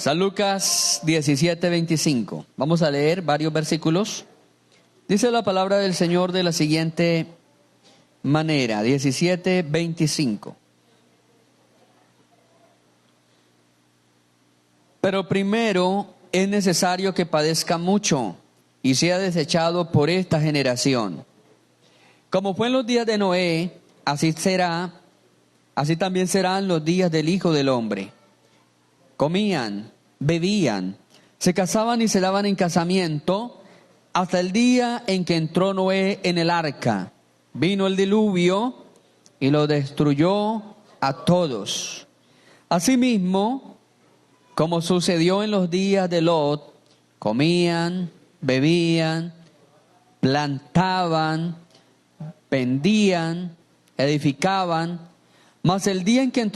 San Lucas 17:25. Vamos a leer varios versículos. Dice la palabra del Señor de la siguiente manera, 17:25. Pero primero es necesario que padezca mucho y sea desechado por esta generación. Como fue en los días de Noé, así también serán los días del Hijo del Hombre. Comían, bebían, se casaban y se daban en casamiento hasta el día en que entró Noé en el arca. Vino el diluvio y lo destruyó a todos. Asimismo, como sucedió en los días de Lot, comían, bebían, plantaban, vendían, edificaban, mas el día en que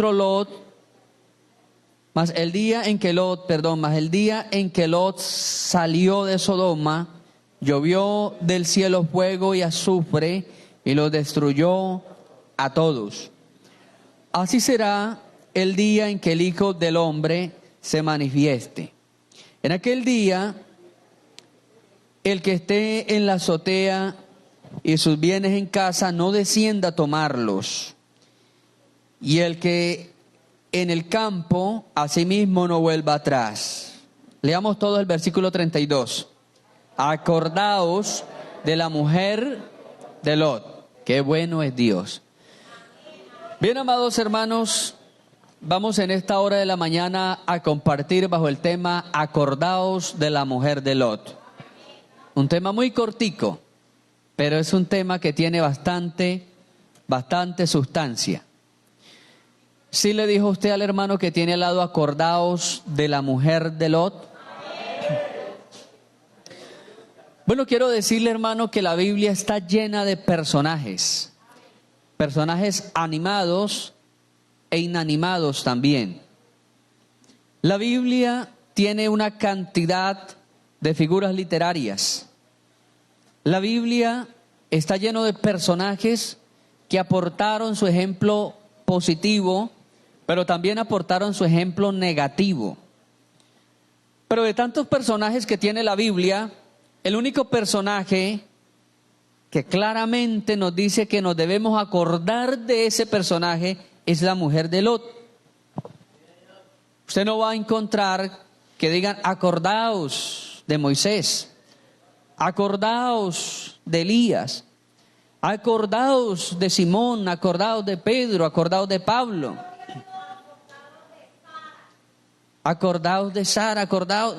Lot salió de Sodoma, llovió del cielo fuego y azufre y los destruyó a todos. Así será el día en que el Hijo del Hombre se manifieste. En aquel día, el que esté en la azotea y sus bienes en casa no descienda a tomarlos, y el que en el campo asimismo no vuelva atrás. Leamos todo el versículo 32. Acordaos de la mujer de Lot. Qué bueno es Dios. Bien, amados hermanos, vamos en esta hora de la mañana a compartir bajo el tema Acordaos de la mujer de Lot. Un tema muy cortico, pero es un tema que tiene bastante sustancia. ¿Sí le dijo usted al hermano que tiene al lado acordaos de la mujer de Lot? Bueno, quiero decirle, hermano, que la Biblia está llena de personajes animados e inanimados también. La Biblia tiene una cantidad de figuras literarias. La Biblia está lleno de personajes que aportaron su ejemplo positivo, pero también aportaron su ejemplo negativo. Pero de tantos personajes que tiene la Biblia, el único personaje que claramente nos dice que nos debemos acordar de ese personaje es la mujer de Lot. Usted no va a encontrar que digan acordaos de Moisés, acordaos de Elías, acordaos de Simón, acordaos de Pedro, acordaos de Pablo, acordaos de Sara, acordaos.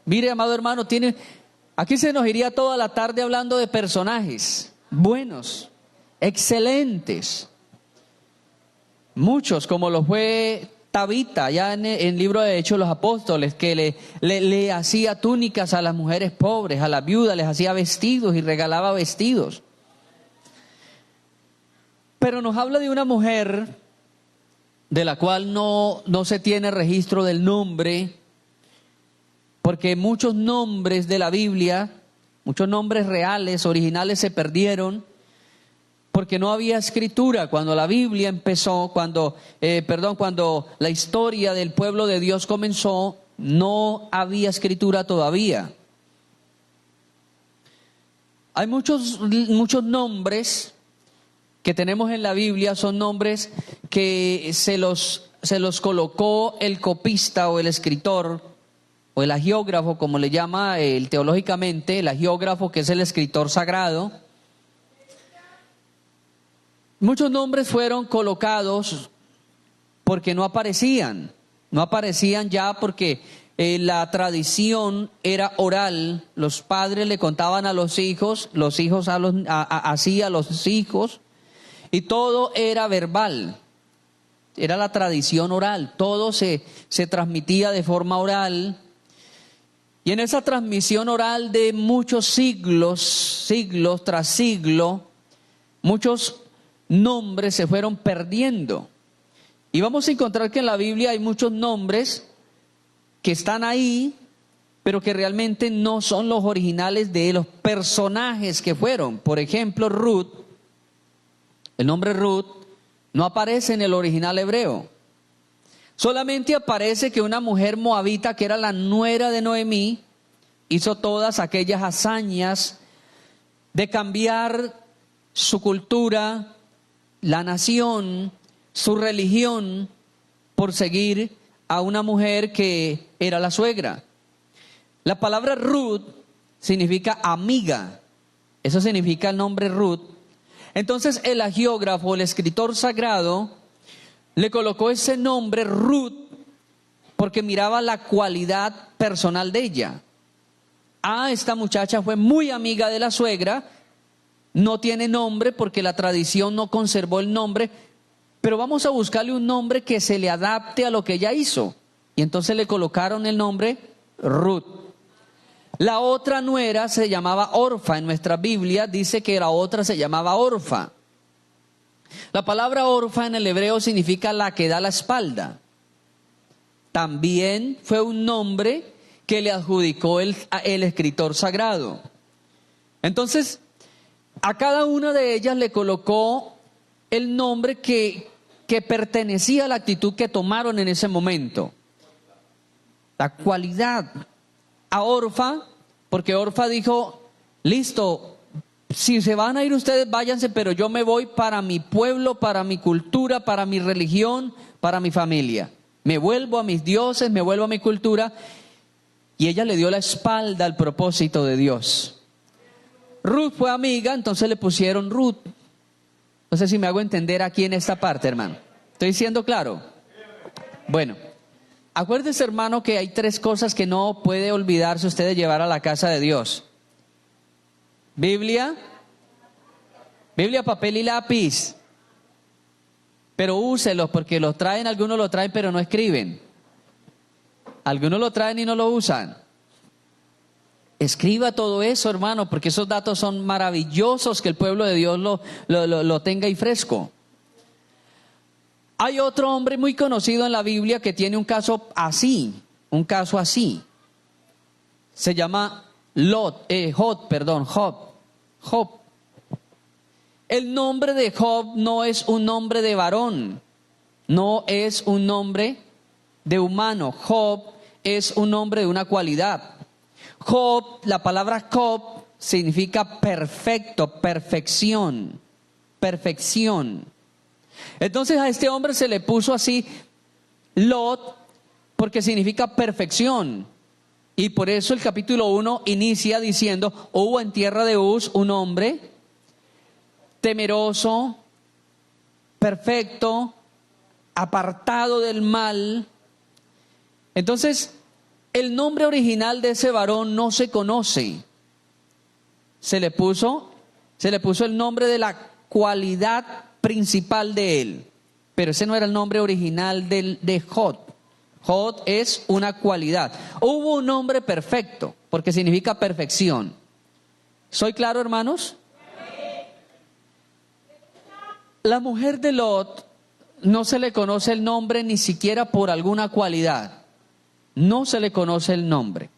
Mire, amado hermano, aquí se nos iría toda la tarde hablando de personajes buenos, excelentes. Muchos, como lo fue Tabita, ya en el libro de Hechos de los Apóstoles, que le hacía túnicas a las mujeres pobres, a las viudas, les hacía vestidos y regalaba vestidos. Pero nos habla de una mujer de la cual no se tiene registro del nombre, porque muchos nombres de la Biblia, muchos nombres reales, originales, se perdieron porque no había escritura. Cuando la Biblia empezó, cuando la historia del pueblo de Dios comenzó, no había escritura todavía. Hay muchos nombres que tenemos en la Biblia, son nombres que se los colocó el copista o el escritor, o el hagiógrafo, como le llama teológicamente, el hagiógrafo, que es el escritor sagrado. Muchos nombres fueron colocados porque no aparecían ya porque la tradición era oral. Los padres le contaban a los hijos así a los hijos, y todo era verbal, era la tradición oral, todo se transmitía de forma oral. Y en esa transmisión oral de muchos siglos tras siglo, muchos nombres se fueron perdiendo. Y vamos a encontrar que en la Biblia hay muchos nombres que están ahí, pero que realmente no son los originales de los personajes que fueron. Por ejemplo, Ruth, el nombre Ruth no aparece en el original hebreo. Solamente aparece que una mujer moabita, que era la nuera de Noemí, hizo todas aquellas hazañas de cambiar su cultura, la nación, su religión, por seguir a una mujer que era la suegra. La palabra Ruth significa amiga. Eso significa el nombre Ruth. Entonces el hagiógrafo, el escritor sagrado, le colocó ese nombre Ruth porque miraba la cualidad personal de ella. Esta muchacha fue muy amiga de la suegra, no tiene nombre porque la tradición no conservó el nombre, pero vamos a buscarle un nombre que se le adapte a lo que ella hizo. Y entonces le colocaron el nombre Ruth. La otra nuera se llamaba Orfa. En nuestra Biblia dice que la otra se llamaba Orfa. La palabra Orfa en el hebreo significa la que da la espalda. También fue un nombre que le adjudicó el escritor sagrado. Entonces, a cada una de ellas le colocó el nombre que pertenecía a la actitud que tomaron en ese momento. La cualidad. A Orfa, porque Orfa dijo, listo, si se van a ir ustedes, váyanse, pero yo me voy para mi pueblo, para mi cultura, para mi religión, para mi familia. Me vuelvo a mis dioses, me vuelvo a mi cultura. Y ella le dio la espalda al propósito de Dios. Ruth fue amiga, entonces le pusieron Ruth. No sé si me hago entender aquí en esta parte, hermano. ¿Estoy siendo claro? Bueno, acuérdese, hermano, que hay 3 cosas que no puede olvidarse usted de llevar a la casa de Dios. Biblia, papel y lápiz. Pero úselos porque los traen, algunos lo traen pero no escriben. Algunos lo traen y no lo usan. Escriba todo eso, hermano, porque esos datos son maravillosos, que el pueblo de Dios lo tenga ahí fresco. Hay otro hombre muy conocido en la Biblia que tiene un caso así. Se llama Job. El nombre de Job no es un nombre de varón, no es un nombre de humano. Job es un nombre de una cualidad. Job, la palabra Job significa perfecto, perfección. Entonces a este hombre se le puso así Lot porque significa perfección. Y por eso el capítulo 1 inicia diciendo, hubo en tierra de Uz un hombre temeroso, perfecto, apartado del mal. Entonces, el nombre original de ese varón no se conoce. Se le puso el nombre de la cualidad principal de él. Pero ese no era el nombre original de Job. Job es una cualidad. Hubo un hombre perfecto, porque significa perfección. ¿Soy claro, hermanos? La mujer de Lot no se le conoce el nombre ni siquiera por alguna cualidad. No se le conoce el nombre.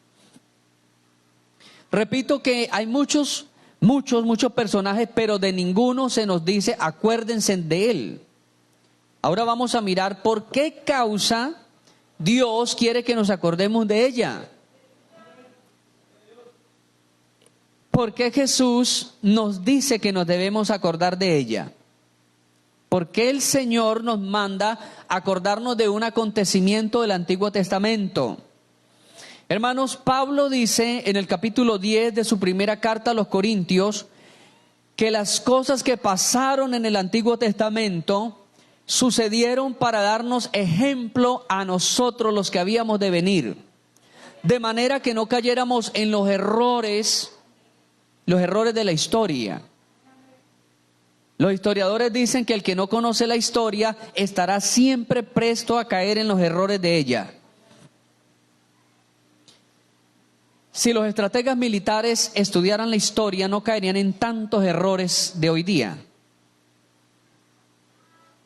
Repito que hay muchos personajes, pero de ninguno se nos dice, acuérdense de él. Ahora vamos a mirar por qué causa Dios quiere que nos acordemos de ella. ¿Por qué Jesús nos dice que nos debemos acordar de ella? ¿Por qué el Señor nos manda acordarnos de un acontecimiento del Antiguo Testamento? Hermanos, Pablo dice en el capítulo 10 de su primera carta a los Corintios que las cosas que pasaron en el Antiguo Testamento sucedieron para darnos ejemplo a nosotros los que habíamos de venir, de manera que no cayéramos en los errores de la historia. Los historiadores dicen que el que no conoce la historia estará siempre presto a caer en los errores de ella. Si los estrategas militares estudiaran la historia, no caerían en tantos errores de hoy día.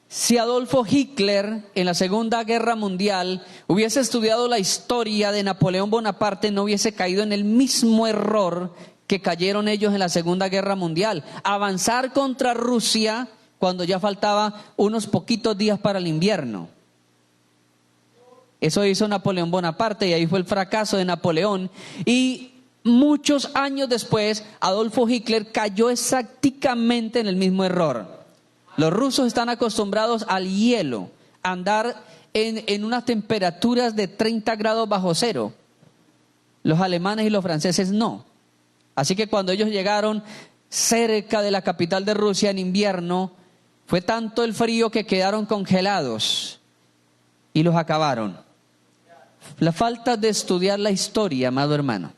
Si Adolfo Hitler en la Segunda Guerra Mundial hubiese estudiado la historia de Napoleón Bonaparte, no hubiese caído en el mismo error que cayeron ellos en la Segunda Guerra Mundial. Avanzar contra Rusia cuando ya faltaba unos poquitos días para el invierno. Eso hizo Napoleón Bonaparte y ahí fue el fracaso de Napoleón. Y muchos años después, Adolfo Hitler cayó exactamente en el mismo error. Los rusos están acostumbrados al hielo, a andar en unas temperaturas de 30 grados bajo cero. Los alemanes y los franceses no. Así que cuando ellos llegaron cerca de la capital de Rusia en invierno, fue tanto el frío que quedaron congelados y los acabaron. La falta de estudiar la historia, amado hermano.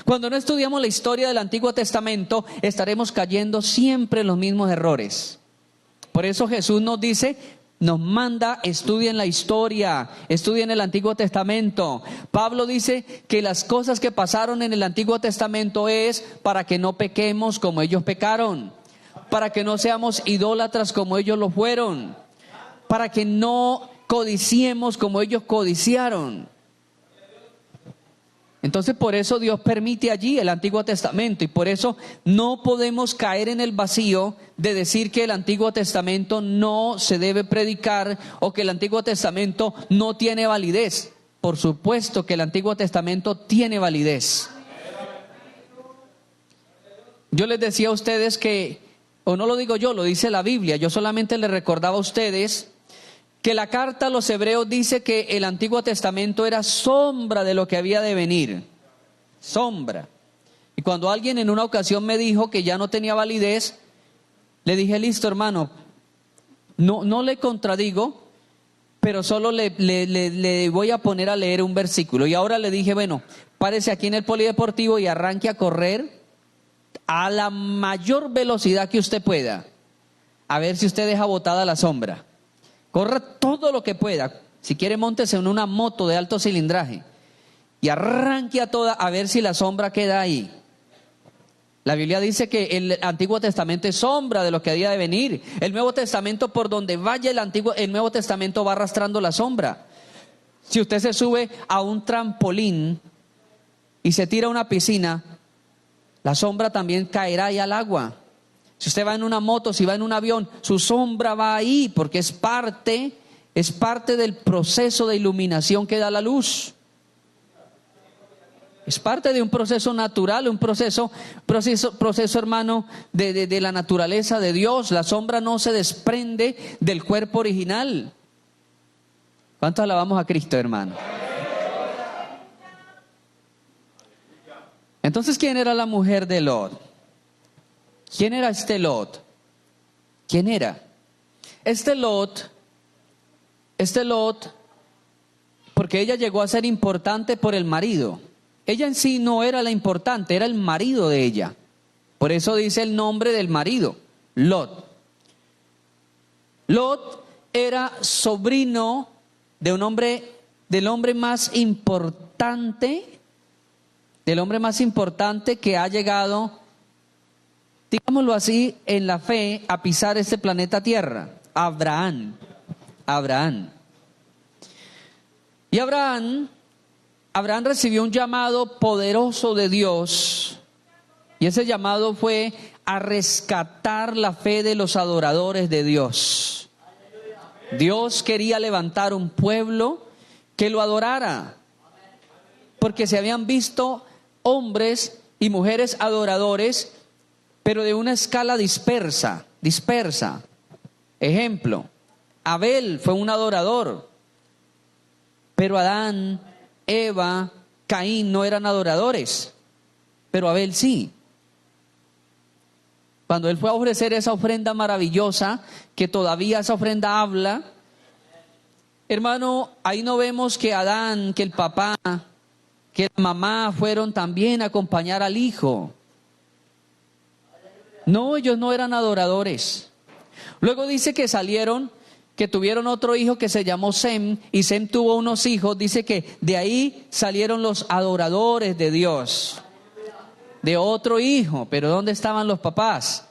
Cuando no estudiamos la historia del Antiguo Testamento, estaremos cayendo siempre en los mismos errores. Por eso Jesús nos dice, nos manda, estudien la historia, estudien el Antiguo Testamento. Pablo dice que las cosas que pasaron en el Antiguo Testamento es para que no pequemos como ellos pecaron, para que no seamos idólatras como ellos lo fueron, para que no codiciemos como ellos codiciaron. Entonces por eso Dios permite allí el Antiguo Testamento y por eso no podemos caer en el vacío de decir que el Antiguo Testamento no se debe predicar o que el Antiguo Testamento no tiene validez. Por supuesto que el Antiguo Testamento tiene validez. Yo les decía a ustedes que, o no lo digo yo, lo dice la Biblia, yo solamente les recordaba a ustedes que la carta a los hebreos dice que el Antiguo Testamento era sombra de lo que había de venir. Sombra. Y cuando alguien en una ocasión me dijo que ya no tenía validez, le dije, listo hermano, no le contradigo, pero solo le voy a poner a leer un versículo. Y ahora le dije, bueno, párese aquí en el polideportivo y arranque a correr a la mayor velocidad que usted pueda. A ver si usted deja botada la sombra. Corra todo lo que pueda. Si quiere, móntese en una moto de alto cilindraje y arranque a toda a ver si la sombra queda ahí. La Biblia dice que el Antiguo Testamento es sombra de lo que había de venir. El Nuevo Testamento, por donde vaya el Nuevo Testamento va arrastrando la sombra. Si usted se sube a un trampolín y se tira a una piscina, la sombra también caerá ahí al agua. Si usted va en una moto, si va en un avión, su sombra va ahí porque es parte del proceso de iluminación que da la luz. Es parte de un proceso natural, un proceso hermano, de la naturaleza de Dios. La sombra no se desprende del cuerpo original. ¿Cuánto alabamos a Cristo, hermano? Entonces, ¿quién era la mujer de Lot? ¿Quién era este Lot? ¿Quién era? Este Lot, porque ella llegó a ser importante por el marido. Ella en sí no era la importante, era el marido de ella. Por eso dice el nombre del marido, Lot. Lot era sobrino de un hombre, del hombre más importante que ha llegado, digámoslo así, en la fe a pisar este planeta Tierra, Abraham. Y Abraham recibió un llamado poderoso de Dios, y ese llamado fue a rescatar la fe de los adoradores de Dios. Dios quería levantar un pueblo que lo adorara, porque se habían visto hombres y mujeres adoradores, pero de una escala dispersa. Ejemplo, Abel fue un adorador, pero Adán, Eva, Caín no eran adoradores, pero Abel sí. Cuando él fue a ofrecer esa ofrenda maravillosa, que todavía esa ofrenda habla, hermano, ahí no vemos que Adán, que el papá, que la mamá fueron también a acompañar al hijo. No, ellos no eran adoradores. Luego dice que salieron, que tuvieron otro hijo que se llamó Sem, y Sem tuvo unos hijos. Dice que de ahí salieron los adoradores de Dios. De otro hijo, pero ¿dónde estaban los papás?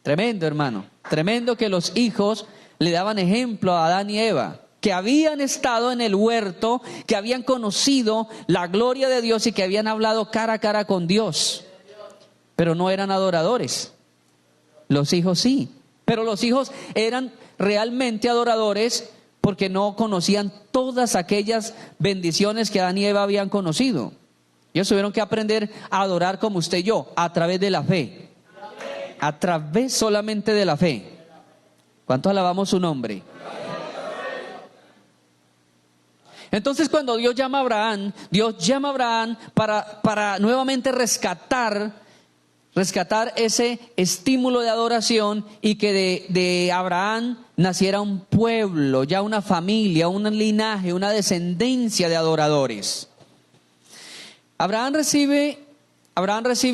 Tremendo, hermano. Tremendo que los hijos le daban ejemplo a Adán y Eva, que habían estado en el huerto, que habían conocido la gloria de Dios y que habían hablado cara a cara con Dios. Pero no eran adoradores. Los hijos sí. Pero los hijos eran realmente adoradores porque no conocían todas aquellas bendiciones que Adán y Eva habían conocido. Ellos tuvieron que aprender a adorar como usted y yo, a través de la fe. A través solamente de la fe. ¿Cuántos alabamos su nombre? Entonces cuando Dios llama a Abraham para nuevamente rescatar ese estímulo de adoración y que de Abraham naciera un pueblo, ya una familia, un linaje, una descendencia de adoradores. Abraham recibe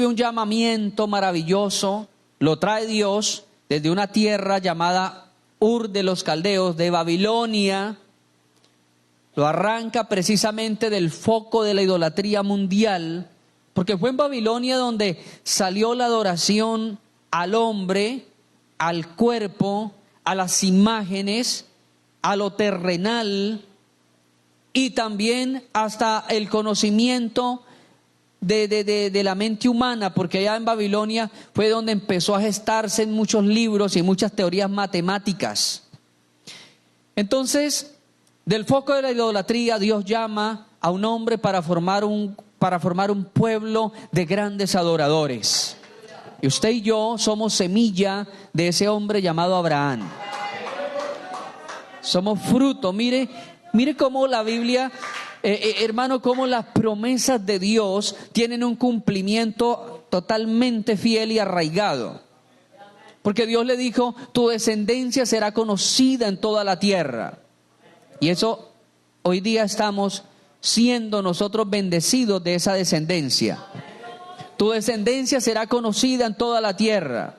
un llamamiento maravilloso, lo trae Dios desde una tierra llamada Ur de los Caldeos, de Babilonia. Lo arranca precisamente del foco de la idolatría mundial, porque fue en Babilonia donde salió la adoración al hombre, al cuerpo, a las imágenes, a lo terrenal y también hasta el conocimiento de la mente humana, porque allá en Babilonia fue donde empezó a gestarse muchos libros y muchas teorías matemáticas. Entonces, del foco de la idolatría, Dios llama a un hombre para formar un pueblo de grandes adoradores. Y usted y yo somos semilla de ese hombre llamado Abraham. Somos fruto. Mire cómo la Biblia, hermano, cómo las promesas de Dios tienen un cumplimiento totalmente fiel y arraigado. Porque Dios le dijo, tu descendencia será conocida en toda la tierra. Y eso hoy día estamos siendo nosotros bendecidos de esa descendencia. Tu descendencia será conocida en toda la tierra.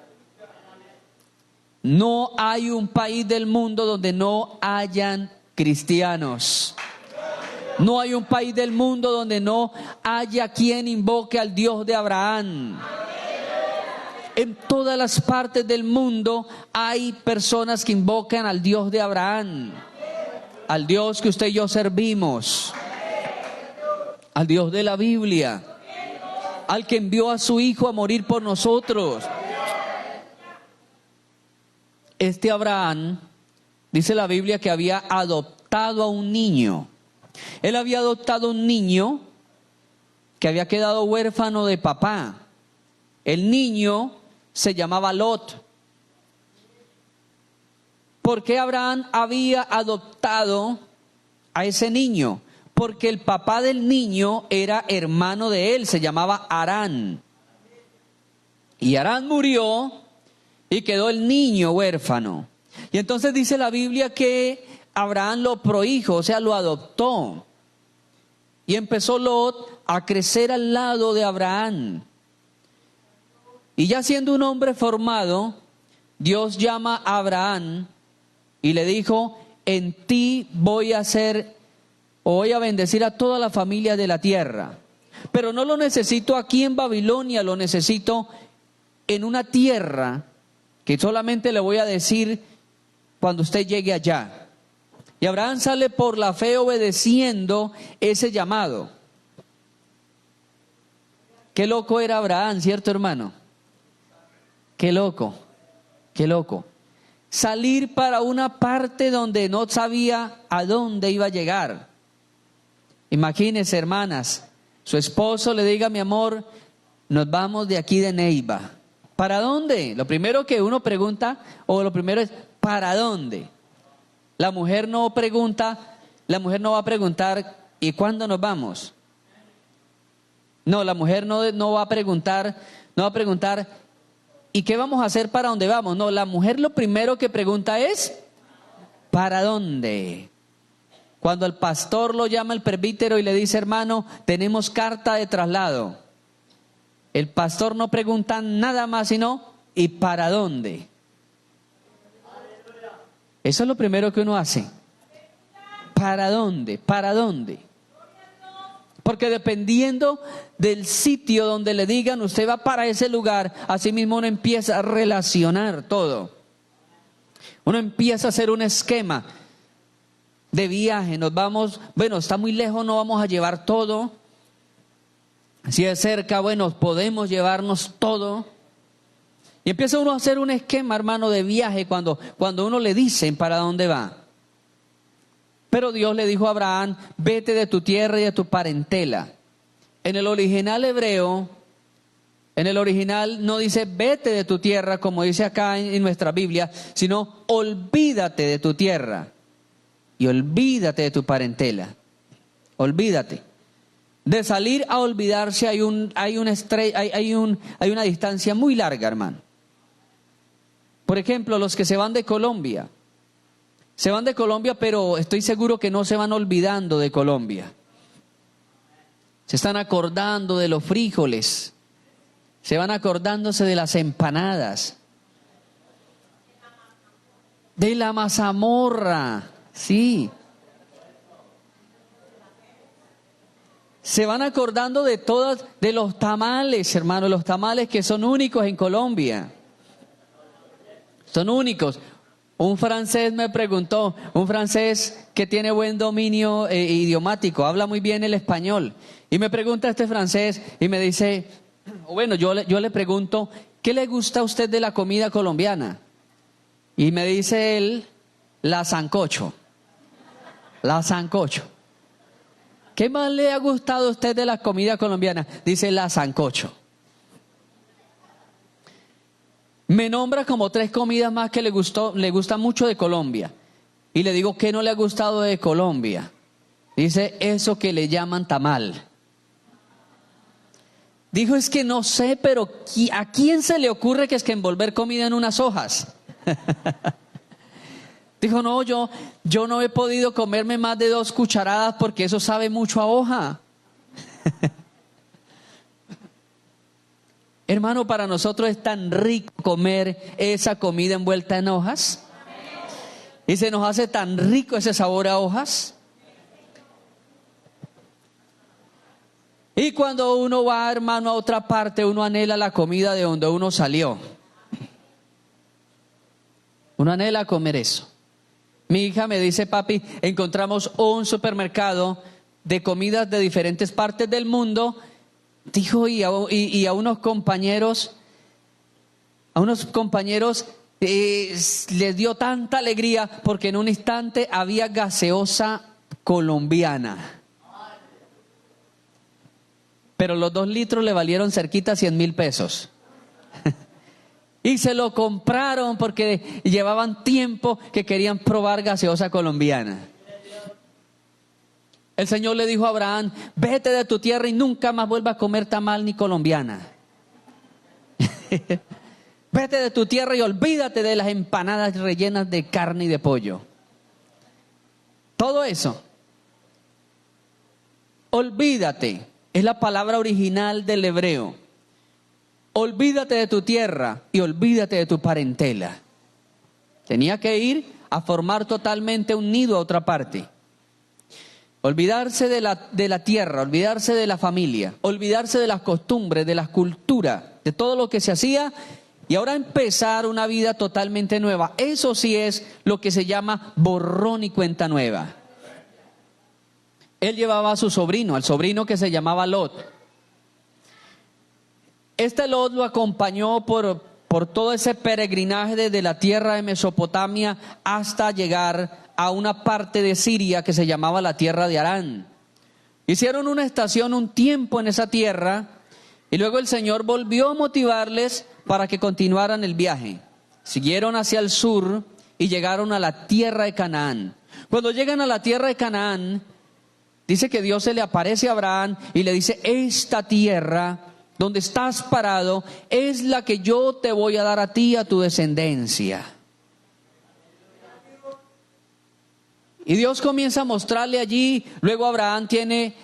No hay un país del mundo donde no hayan cristianos. No hay un país del mundo donde no haya quien invoque al Dios de Abraham. En todas las partes del mundo hay personas que invocan al Dios de Abraham. Al Dios que usted y yo servimos, al Dios de la Biblia, al que envió a su Hijo a morir por nosotros. Este Abraham, dice la Biblia que había adoptado a un niño. Él había adoptado a un niño que había quedado huérfano de papá. El niño se llamaba Lot. ¿Por qué Abraham había adoptado a ese niño? Porque el papá del niño era hermano de él, se llamaba Harán. Y Harán murió y quedó el niño huérfano. Y entonces dice la Biblia que Abraham lo prohijo, o sea, lo adoptó. Y empezó Lot a crecer al lado de Abraham. Y ya siendo un hombre formado, Dios llama a Abraham y le dijo, en ti voy a bendecir a toda la familia de la tierra. Pero no lo necesito aquí en Babilonia, lo necesito en una tierra que solamente le voy a decir cuando usted llegue allá. Y Abraham sale por la fe obedeciendo ese llamado. Qué loco era Abraham, ¿cierto, hermano? Qué loco, qué loco. Salir para una parte donde no sabía a dónde iba a llegar. Imagínense, hermanas, su esposo le diga, mi amor, nos vamos de aquí de Neiva. ¿Para dónde? Lo primero que uno pregunta, o lo primero es, ¿para dónde? La mujer no va a preguntar, ¿y cuándo nos vamos? No, la mujer no va a preguntar, ¿y qué vamos a hacer para dónde vamos? No, la mujer lo primero que pregunta es, ¿para dónde? Cuando el pastor lo llama al presbítero y le dice, hermano, tenemos carta de traslado. El pastor no pregunta nada más sino, ¿y para dónde? Eso es lo primero que uno hace. ¿Para dónde? ¿Para dónde? Porque dependiendo del sitio donde le digan, usted va para ese lugar, así mismo uno empieza a relacionar todo. Uno empieza a hacer un esquema de viaje. Nos vamos, bueno, está muy lejos, no vamos a llevar todo. Si es cerca, bueno, podemos llevarnos todo. Y empieza uno a hacer un esquema, hermano, de viaje cuando uno le dicen para dónde va. Pero Dios le dijo a Abraham, vete de tu tierra y de tu parentela. En el original hebreo, en el original no dice vete de tu tierra como dice acá en nuestra Biblia, sino olvídate de tu tierra y olvídate de tu parentela. Olvídate. De salir a olvidarse hay una distancia muy larga, hermano. Por ejemplo, los que se van de Colombia. Se van de Colombia, pero estoy seguro que no se van olvidando de Colombia. Se están acordando de los frijoles. Se van acordándose de las empanadas. De la mazamorra. Sí. Se van acordando de de los tamales, hermano. Los tamales que son únicos en Colombia. Son únicos. Un francés me preguntó, un francés que tiene buen dominio idiomático, habla muy bien el español. Y me pregunta este francés y me dice, bueno, yo le pregunto, ¿qué le gusta a usted de la comida colombiana? Y me dice él, la sancocho. La sancocho. ¿Qué más le ha gustado a usted de la comida colombiana? Dice la sancocho. Me nombra como 3 comidas más que le gusta mucho de Colombia. Y le digo, ¿qué no le ha gustado de Colombia? Dice, eso que le llaman tamal. Dijo, es que no sé, pero ¿a quién se le ocurre que es que envolver comida en unas hojas? Dijo, no, yo no he podido comerme más de 2 cucharadas porque eso sabe mucho a hoja. Hermano, para nosotros es tan rico comer esa comida envuelta en hojas. Y se nos hace tan rico ese sabor a hojas. Y cuando uno va, hermano, a otra parte, uno anhela la comida de donde uno salió. Uno anhela comer eso. Mi hija me dice, papi, encontramos un supermercado de comidas de diferentes partes del mundo. Dijo, y a unos compañeros les dio tanta alegría porque en un instante había gaseosa colombiana. Pero los 2 litros le valieron cerquita a 100,000 pesos. Y se lo compraron porque llevaban tiempo que querían probar gaseosa colombiana. El Señor le dijo a Abraham, vete de tu tierra y nunca más vuelvas a comer tamal ni colombiana. Vete de tu tierra y olvídate de las empanadas rellenas de carne y de pollo. Todo eso. Olvídate. Es la palabra original del hebreo. Olvídate de tu tierra y olvídate de tu parentela. Tenía que ir a formar totalmente un nido a otra parte. Olvidarse de la tierra, olvidarse de la familia, olvidarse de las costumbres, de las culturas, de todo lo que se hacía y ahora empezar una vida totalmente nueva. Eso sí es lo que se llama borrón y cuenta nueva. Él llevaba a su sobrino, al sobrino que se llamaba Lot. Este Lot lo acompañó por todo ese peregrinaje desde la tierra de Mesopotamia hasta llegar a una parte de Siria que se llamaba la tierra de Harán. Hicieron una estación un tiempo en esa tierra y luego el Señor volvió a motivarles para que continuaran el viaje. Siguieron hacia el sur y llegaron a la tierra de Canaán. Cuando llegan a la tierra de Canaán, dice que Dios se le aparece a Abraham y le dice, esta tierra donde estás parado es la que yo te voy a dar a ti y a tu descendencia. Y Dios comienza a mostrarle allí. Luego Abraham tiene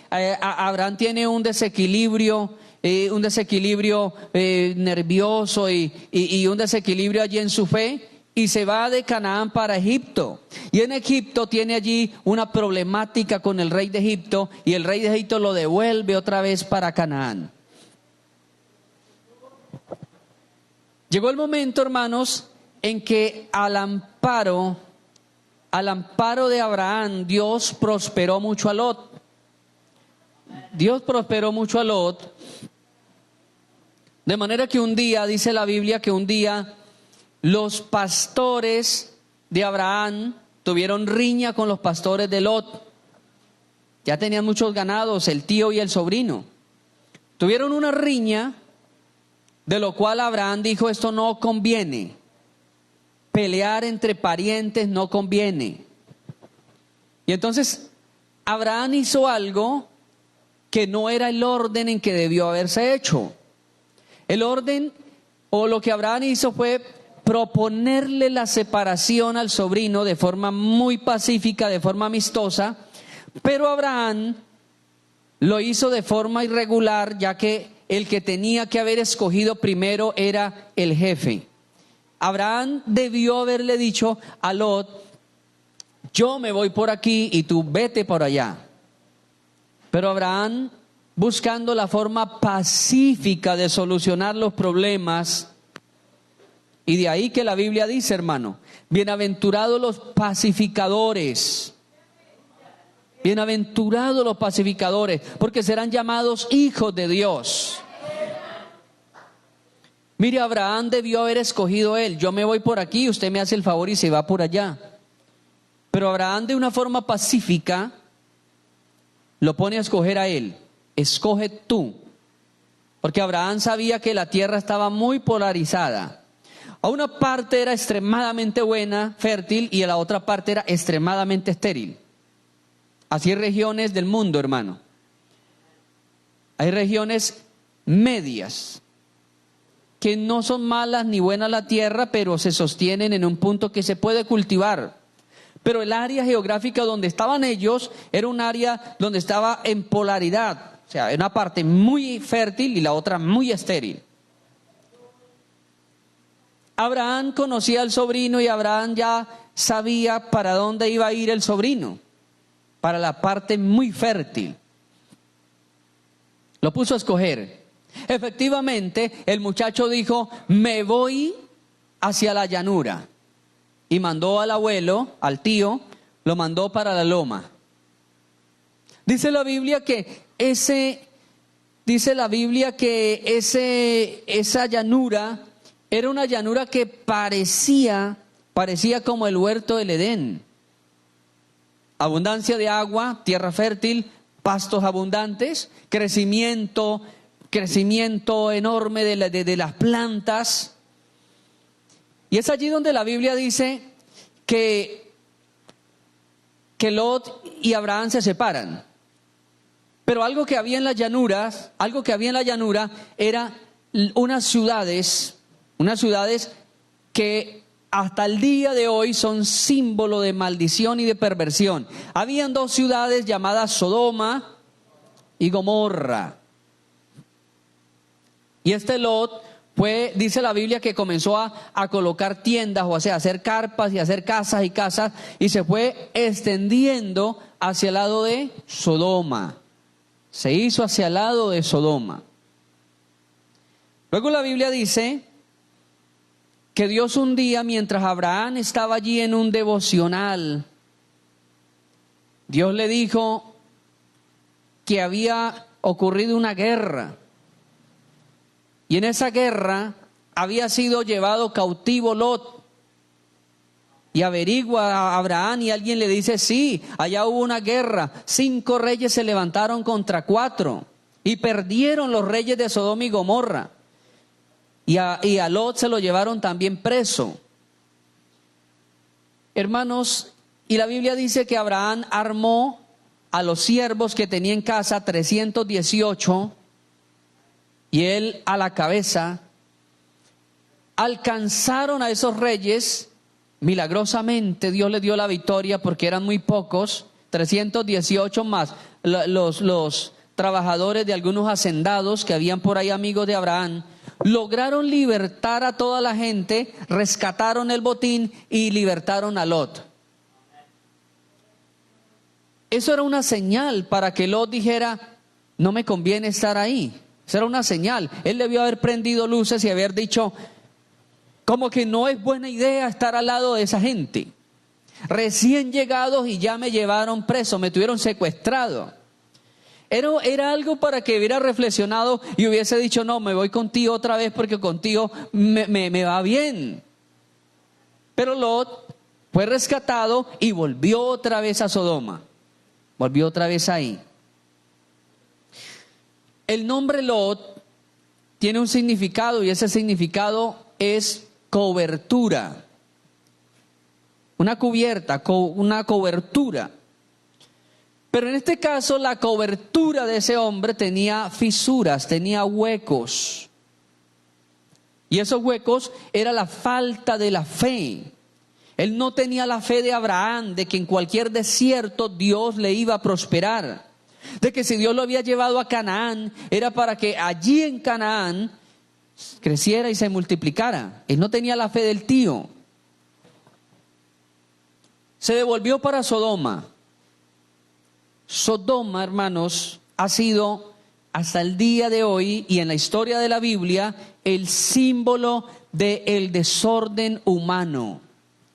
un desequilibrio nervioso y un desequilibrio allí en su fe. Y se va de Canaán para Egipto. Y en Egipto tiene allí una problemática con el rey de Egipto. Y el rey de Egipto lo devuelve otra vez para Canaán. Llegó el momento, hermanos, en que al amparo de Abraham, Dios prosperó mucho a Lot. Dios prosperó mucho a Lot. De manera que un día, dice la Biblia, que un día los pastores de Abraham tuvieron riña con los pastores de Lot. Ya tenían muchos ganados, el tío y el sobrino. Tuvieron una riña, de lo cual Abraham dijo: esto no conviene. Pelear entre parientes no conviene. Y entonces Abraham hizo algo que no era el orden en que debió haberse hecho. El orden, o lo que Abraham hizo, fue proponerle la separación al sobrino de forma muy pacífica, de forma amistosa, pero Abraham lo hizo de forma irregular, ya que el que tenía que haber escogido primero era el jefe. Abraham debió haberle dicho a Lot: yo me voy por aquí y tú vete por allá. Pero Abraham, buscando la forma pacífica de solucionar los problemas, y de ahí que la Biblia dice, hermano, bienaventurados los pacificadores. Bienaventurados los pacificadores, porque serán llamados hijos de Dios. Mire, Abraham debió haber escogido él: yo me voy por aquí, usted me hace el favor y se va por allá. Pero Abraham, de una forma pacífica, lo pone a escoger a él: escoge tú. Porque Abraham sabía que la tierra estaba muy polarizada. A una parte era extremadamente buena, fértil, y a la otra parte era extremadamente estéril. Así hay regiones del mundo, hermano. Hay regiones medias, que no son malas ni buenas la tierra, pero se sostienen en un punto que se puede cultivar. Pero el área geográfica donde estaban ellos era un área donde estaba en polaridad. O sea, una parte muy fértil y la otra muy estéril. Abraham conocía al sobrino y Abraham ya sabía para dónde iba a ir el sobrino: para la parte muy fértil. Lo puso a escoger. Efectivamente, el muchacho dijo: me voy hacia la llanura. Y mandó al abuelo, al tío, lo mandó para la loma. Dice la Biblia que esa llanura era una llanura que parecía como el huerto del Edén. Abundancia de agua, tierra fértil, pastos abundantes, crecimiento enorme de las plantas. Y es allí donde la Biblia dice que Lot y Abraham se separan. Pero algo que había en la llanura era unas ciudades que hasta el día de hoy son símbolo de maldición y de perversión. Habían dos ciudades llamadas Sodoma y Gomorra. Y este Lot dice la Biblia que comenzó a colocar tiendas, o sea, a hacer carpas y a hacer casas y casas, y se fue extendiendo hacia el lado de Sodoma. Se hizo hacia el lado de Sodoma. Luego la Biblia dice que Dios un día, mientras Abraham estaba allí en un devocional, Dios le dijo que había ocurrido una guerra. Y en esa guerra había sido llevado cautivo Lot. Y averigua a Abraham y alguien le dice: sí, allá hubo una guerra. 5 reyes se levantaron contra 4 y perdieron los reyes de Sodoma y Gomorra. Y a Lot se lo llevaron también preso. Hermanos, y la Biblia dice que Abraham armó a los siervos que tenía en casa, 318, y él a la cabeza. Alcanzaron a esos reyes. Milagrosamente Dios les dio la victoria porque eran muy pocos, 318 más los trabajadores de algunos hacendados que habían por ahí, amigos de Abraham. Lograron libertar a toda la gente, rescataron el botín y libertaron a Lot. Eso era una señal para que Lot dijera: no me conviene estar ahí. Eso era una señal. Él debió haber prendido luces y haber dicho: como que no es buena idea estar al lado de esa gente. Recién llegados y ya me llevaron preso, me tuvieron secuestrado. Era algo para que hubiera reflexionado y hubiese dicho: no, me voy contigo otra vez porque contigo me va bien. Pero Lot Fue rescatado y volvió otra vez a Sodoma. Volvió otra vez ahí. El nombre Lot tiene un significado y ese significado es cobertura. Una cubierta, una cobertura. Pero en este caso la cobertura de ese hombre tenía fisuras, tenía huecos. Y esos huecos era la falta de la fe. Él no tenía la fe de Abraham, de que en cualquier desierto Dios le iba a prosperar. De que si Dios lo había llevado a Canaán, era para que allí en Canaán creciera y se multiplicara. Él no tenía la fe del tío. Se devolvió para Sodoma. Sodoma, hermanos, ha sido hasta el día de hoy y en la historia de la Biblia el símbolo del desorden humano.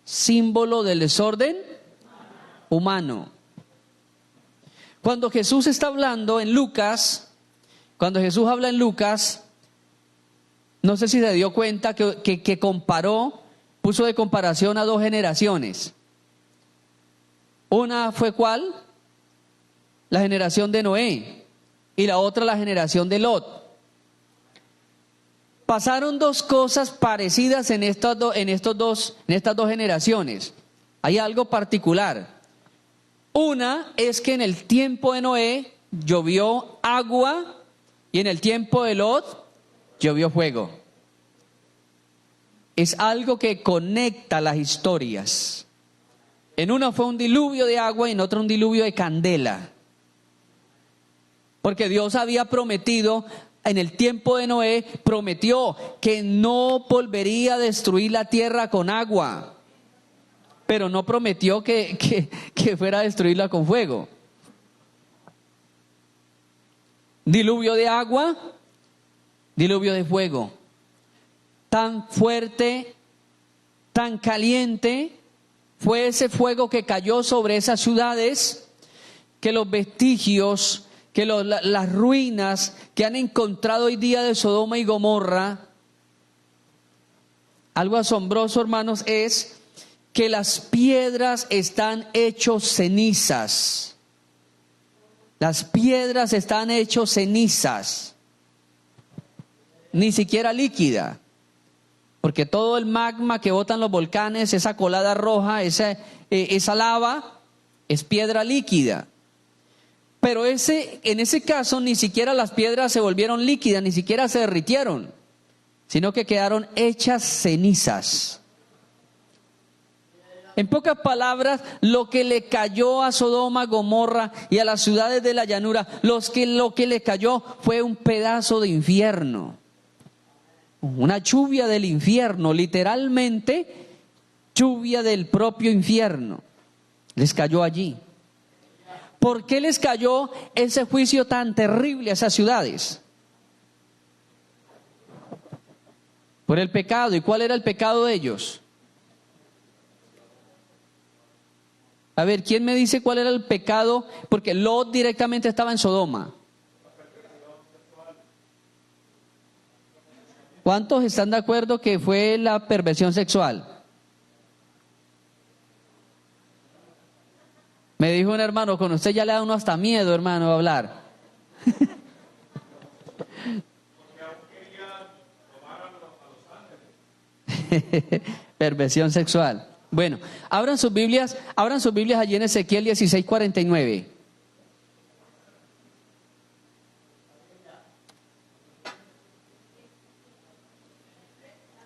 Símbolo del desorden humano. Cuando Jesús está hablando en Lucas, cuando Jesús habla en Lucas, no sé si se dio cuenta que comparó, puso de comparación a dos generaciones. Una fue ¿cuál? La generación de Noé y la otra la generación de Lot. Pasaron dos cosas parecidas en estas dos generaciones. Hay algo particular. Una es que en el tiempo de Noé llovió agua y en el tiempo de Lot llovió fuego. Es algo que conecta las historias. En una fue un diluvio de agua y en otra un diluvio de candela. Porque Dios había prometido, en el tiempo de Noé, prometió que no volvería a destruir la tierra con agua. Pero no prometió que fuera a destruirla con fuego. Diluvio de agua, diluvio de fuego. Tan fuerte, tan caliente fue ese fuego que cayó sobre esas ciudades que los vestigios, que las ruinas que han encontrado hoy día de Sodoma y Gomorra, algo asombroso, hermanos, es que las piedras están hechos cenizas. Las piedras están hechos cenizas. Ni siquiera líquida. Porque todo el magma que botan los volcanes, esa colada roja, esa lava, es piedra líquida. Pero en ese caso ni siquiera las piedras se volvieron líquidas, ni siquiera se derritieron, sino que quedaron hechas cenizas. En pocas palabras, lo que le cayó a Sodoma, Gomorra y a las ciudades de la llanura, lo que le cayó fue un pedazo de infierno. Una lluvia del infierno, literalmente lluvia del propio infierno. Les cayó allí. ¿Por qué les cayó ese juicio tan terrible a esas ciudades? Por el pecado. ¿Y cuál era el pecado de ellos? A ver, ¿quién me dice cuál era el pecado? Porque Lot directamente estaba en Sodoma. ¿Cuántos están de acuerdo que fue la perversión sexual? Me dijo un hermano, con usted ya le da uno hasta miedo, hermano, a hablar. Perversión sexual. Bueno, abran sus Biblias allí en Ezequiel 16:49.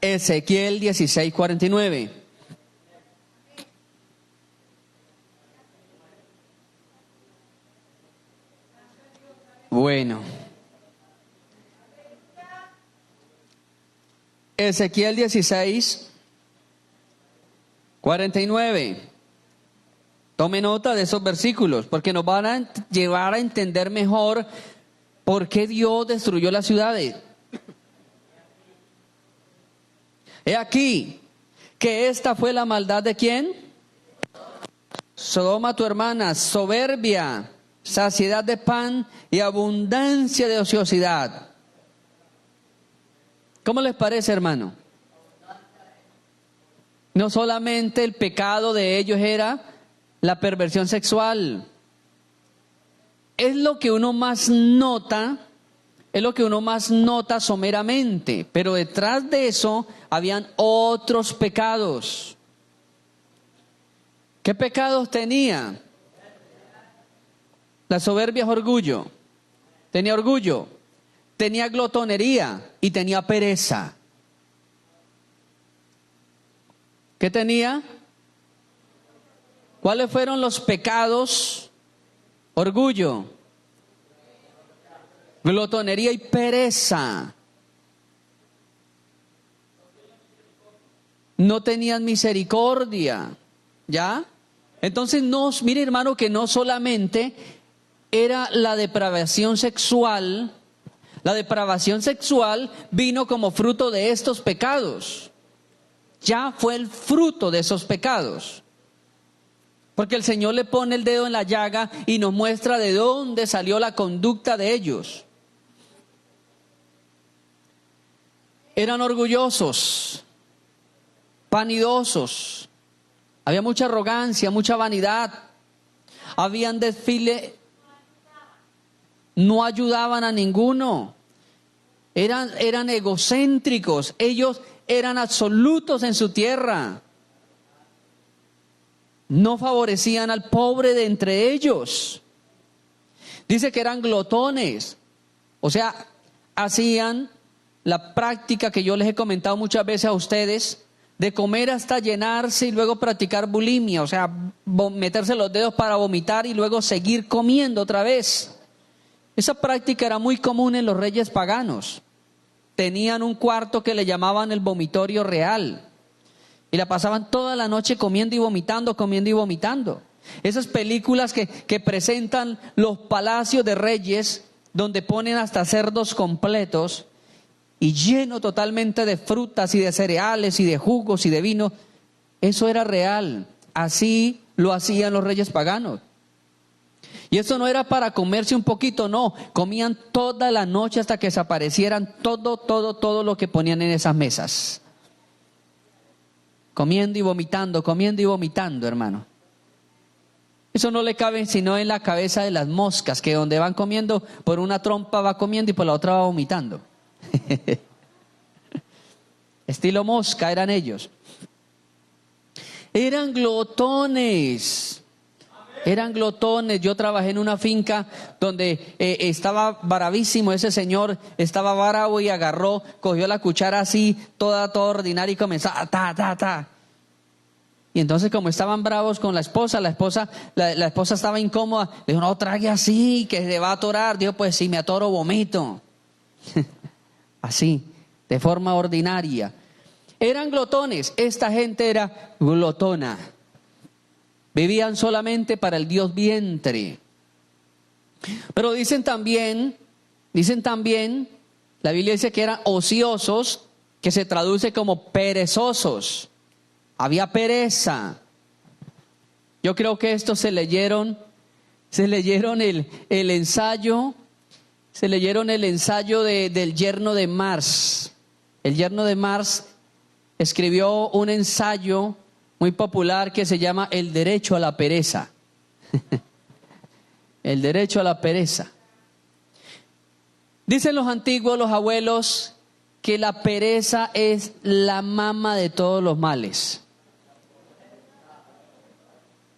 Ezequiel 16:49. Bueno. Ezequiel 16:49. Tome nota de esos versículos porque nos van a llevar a entender mejor por qué Dios destruyó las ciudades. He aquí que esta fue la maldad de ¿quién? Sodoma tu hermana, soberbia, saciedad de pan y abundancia de ociosidad. ¿Cómo les parece, hermano? No solamente el pecado de ellos era la perversión sexual. Es lo que uno más nota someramente, pero detrás de eso habían otros pecados. ¿Qué pecados tenía? La soberbia es orgullo. Tenía orgullo, tenía glotonería y tenía pereza. ¿Qué tenía? ¿Cuáles fueron los pecados? Orgullo, glotonería y pereza. No tenían misericordia, ¿ya? Entonces, mire hermano, que no solamente era la depravación sexual vino como fruto de estos pecados. Ya fue el fruto de esos pecados. Porque el Señor le pone el dedo en la llaga y nos muestra de dónde salió la conducta de ellos. Eran orgullosos, vanidosos, había mucha arrogancia, mucha vanidad, habían desfile, no ayudaban a ninguno, eran egocéntricos, ellos eran absolutos en su tierra, no favorecían al pobre de entre ellos. Dice que eran glotones, o sea, hacían la práctica que yo les he comentado muchas veces a ustedes, de comer hasta llenarse y luego practicar bulimia, o sea, meterse los dedos para vomitar y luego seguir comiendo otra vez. Esa práctica era muy común en los reyes paganos. Tenían un cuarto que le llamaban el vomitorio real y la pasaban toda la noche comiendo y vomitando, comiendo y vomitando. Esas películas que presentan los palacios de reyes, donde ponen hasta cerdos completos y lleno totalmente de frutas y de cereales y de jugos y de vino, eso era real. Así lo hacían los reyes paganos. Y eso no era para comerse un poquito, no. Comían toda la noche hasta que desaparecieran todo lo que ponían en esas mesas. Comiendo y vomitando, hermano. Eso no le cabe sino en la cabeza de las moscas, que donde van comiendo, por una trompa va comiendo y por la otra va vomitando. Estilo mosca eran ellos. Eran glotones. Yo trabajé en una finca donde estaba bravísimo ese señor, estaba bravo y cogió la cuchara así, toda ordinaria y comenzó ta. Y entonces, como estaban bravos con la esposa estaba incómoda. Le dijo, no trague así, que se va a atorar. Dijo, pues si me atoro, vomito. Así, de forma ordinaria. Eran glotones, esta gente era glotona. Vivían solamente para el dios vientre. Pero dicen también, la Biblia dice que eran ociosos, que se traduce como perezosos. Había pereza. Yo creo que estos se leyeron el ensayo del yerno de Marx. El yerno de Marx escribió un ensayo muy popular que se llama El derecho a la pereza. El derecho a la pereza. Dicen los antiguos, los abuelos, que la pereza es la mama de todos los males.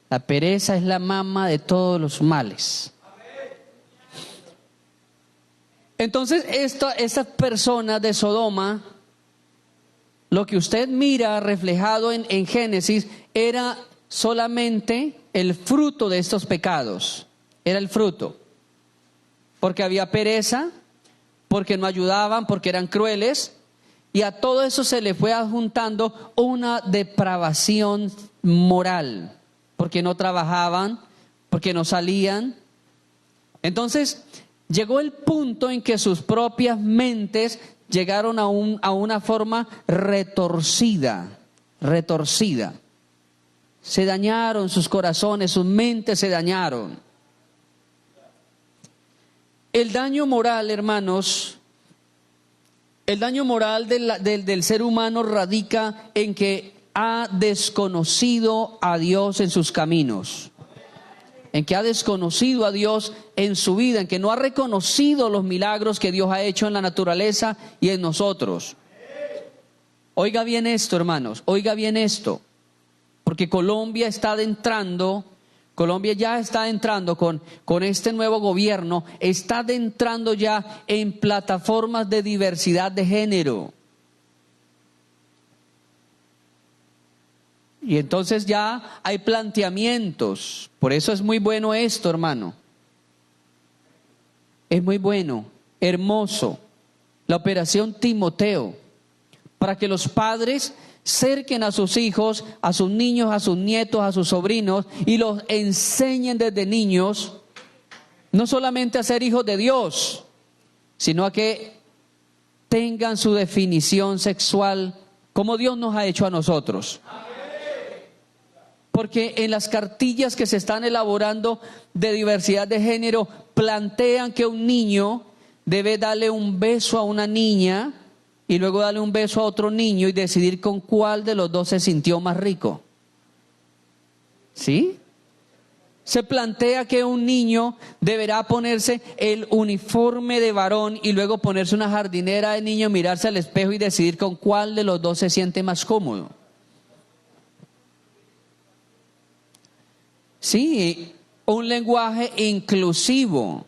La pereza es la mama de todos los males. Entonces, estas personas de Sodoma, lo que usted mira reflejado en Génesis, era solamente el fruto de estos pecados. Era el fruto. Porque había pereza, porque no ayudaban, porque eran crueles, y a todo eso se le fue adjuntando una depravación moral. Porque no trabajaban, porque no salían. Entonces, llegó el punto en que sus propias mentes llegaron a una forma retorcida. Se dañaron sus corazones, sus mentes se dañaron. El daño moral, hermanos, el daño moral del ser humano radica en que ha desconocido a Dios en sus caminos, en que ha desconocido a Dios en su vida, en que no ha reconocido los milagros que Dios ha hecho en la naturaleza y en nosotros. Oiga bien esto, hermanos, oiga bien esto, porque Colombia ya está entrando con este nuevo gobierno, está adentrando ya en plataformas de diversidad de género. Y entonces ya hay planteamientos. Por eso es muy bueno esto, hermano. Es muy bueno, hermoso. La operación Timoteo, para que los padres cerquen a sus hijos, a sus niños, a sus nietos, a sus sobrinos, y los enseñen desde niños, no solamente a ser hijos de Dios, sino a que tengan su definición sexual como Dios nos ha hecho a nosotros. Porque en las cartillas que se están elaborando de diversidad de género, plantean que un niño debe darle un beso a una niña y luego darle un beso a otro niño y decidir con cuál de los dos se sintió más rico. ¿Sí? Se plantea que un niño deberá ponerse el uniforme de varón y luego ponerse una jardinera de niño, mirarse al espejo y decidir con cuál de los dos se siente más cómodo. Sí, un lenguaje inclusivo,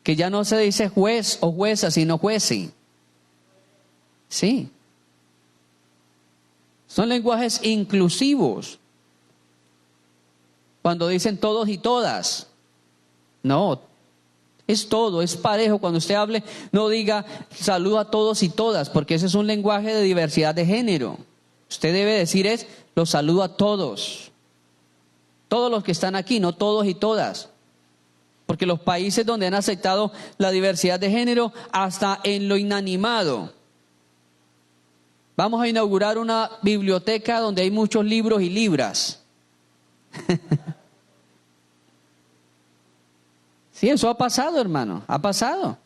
que ya no se dice juez o jueza, sino juezi. Sí. Son lenguajes inclusivos. Cuando dicen todos y todas. No, es todo, es parejo. Cuando usted hable, no diga saludo a todos y todas, porque ese es un lenguaje de diversidad de género. Usted debe decir los saludo a todos. Todos los que están aquí, no todos y todas. Porque los países donde han aceptado la diversidad de género, hasta en lo inanimado. Vamos a inaugurar una biblioteca donde hay muchos libros y libras. Sí, eso ha pasado, hermano, ha pasado.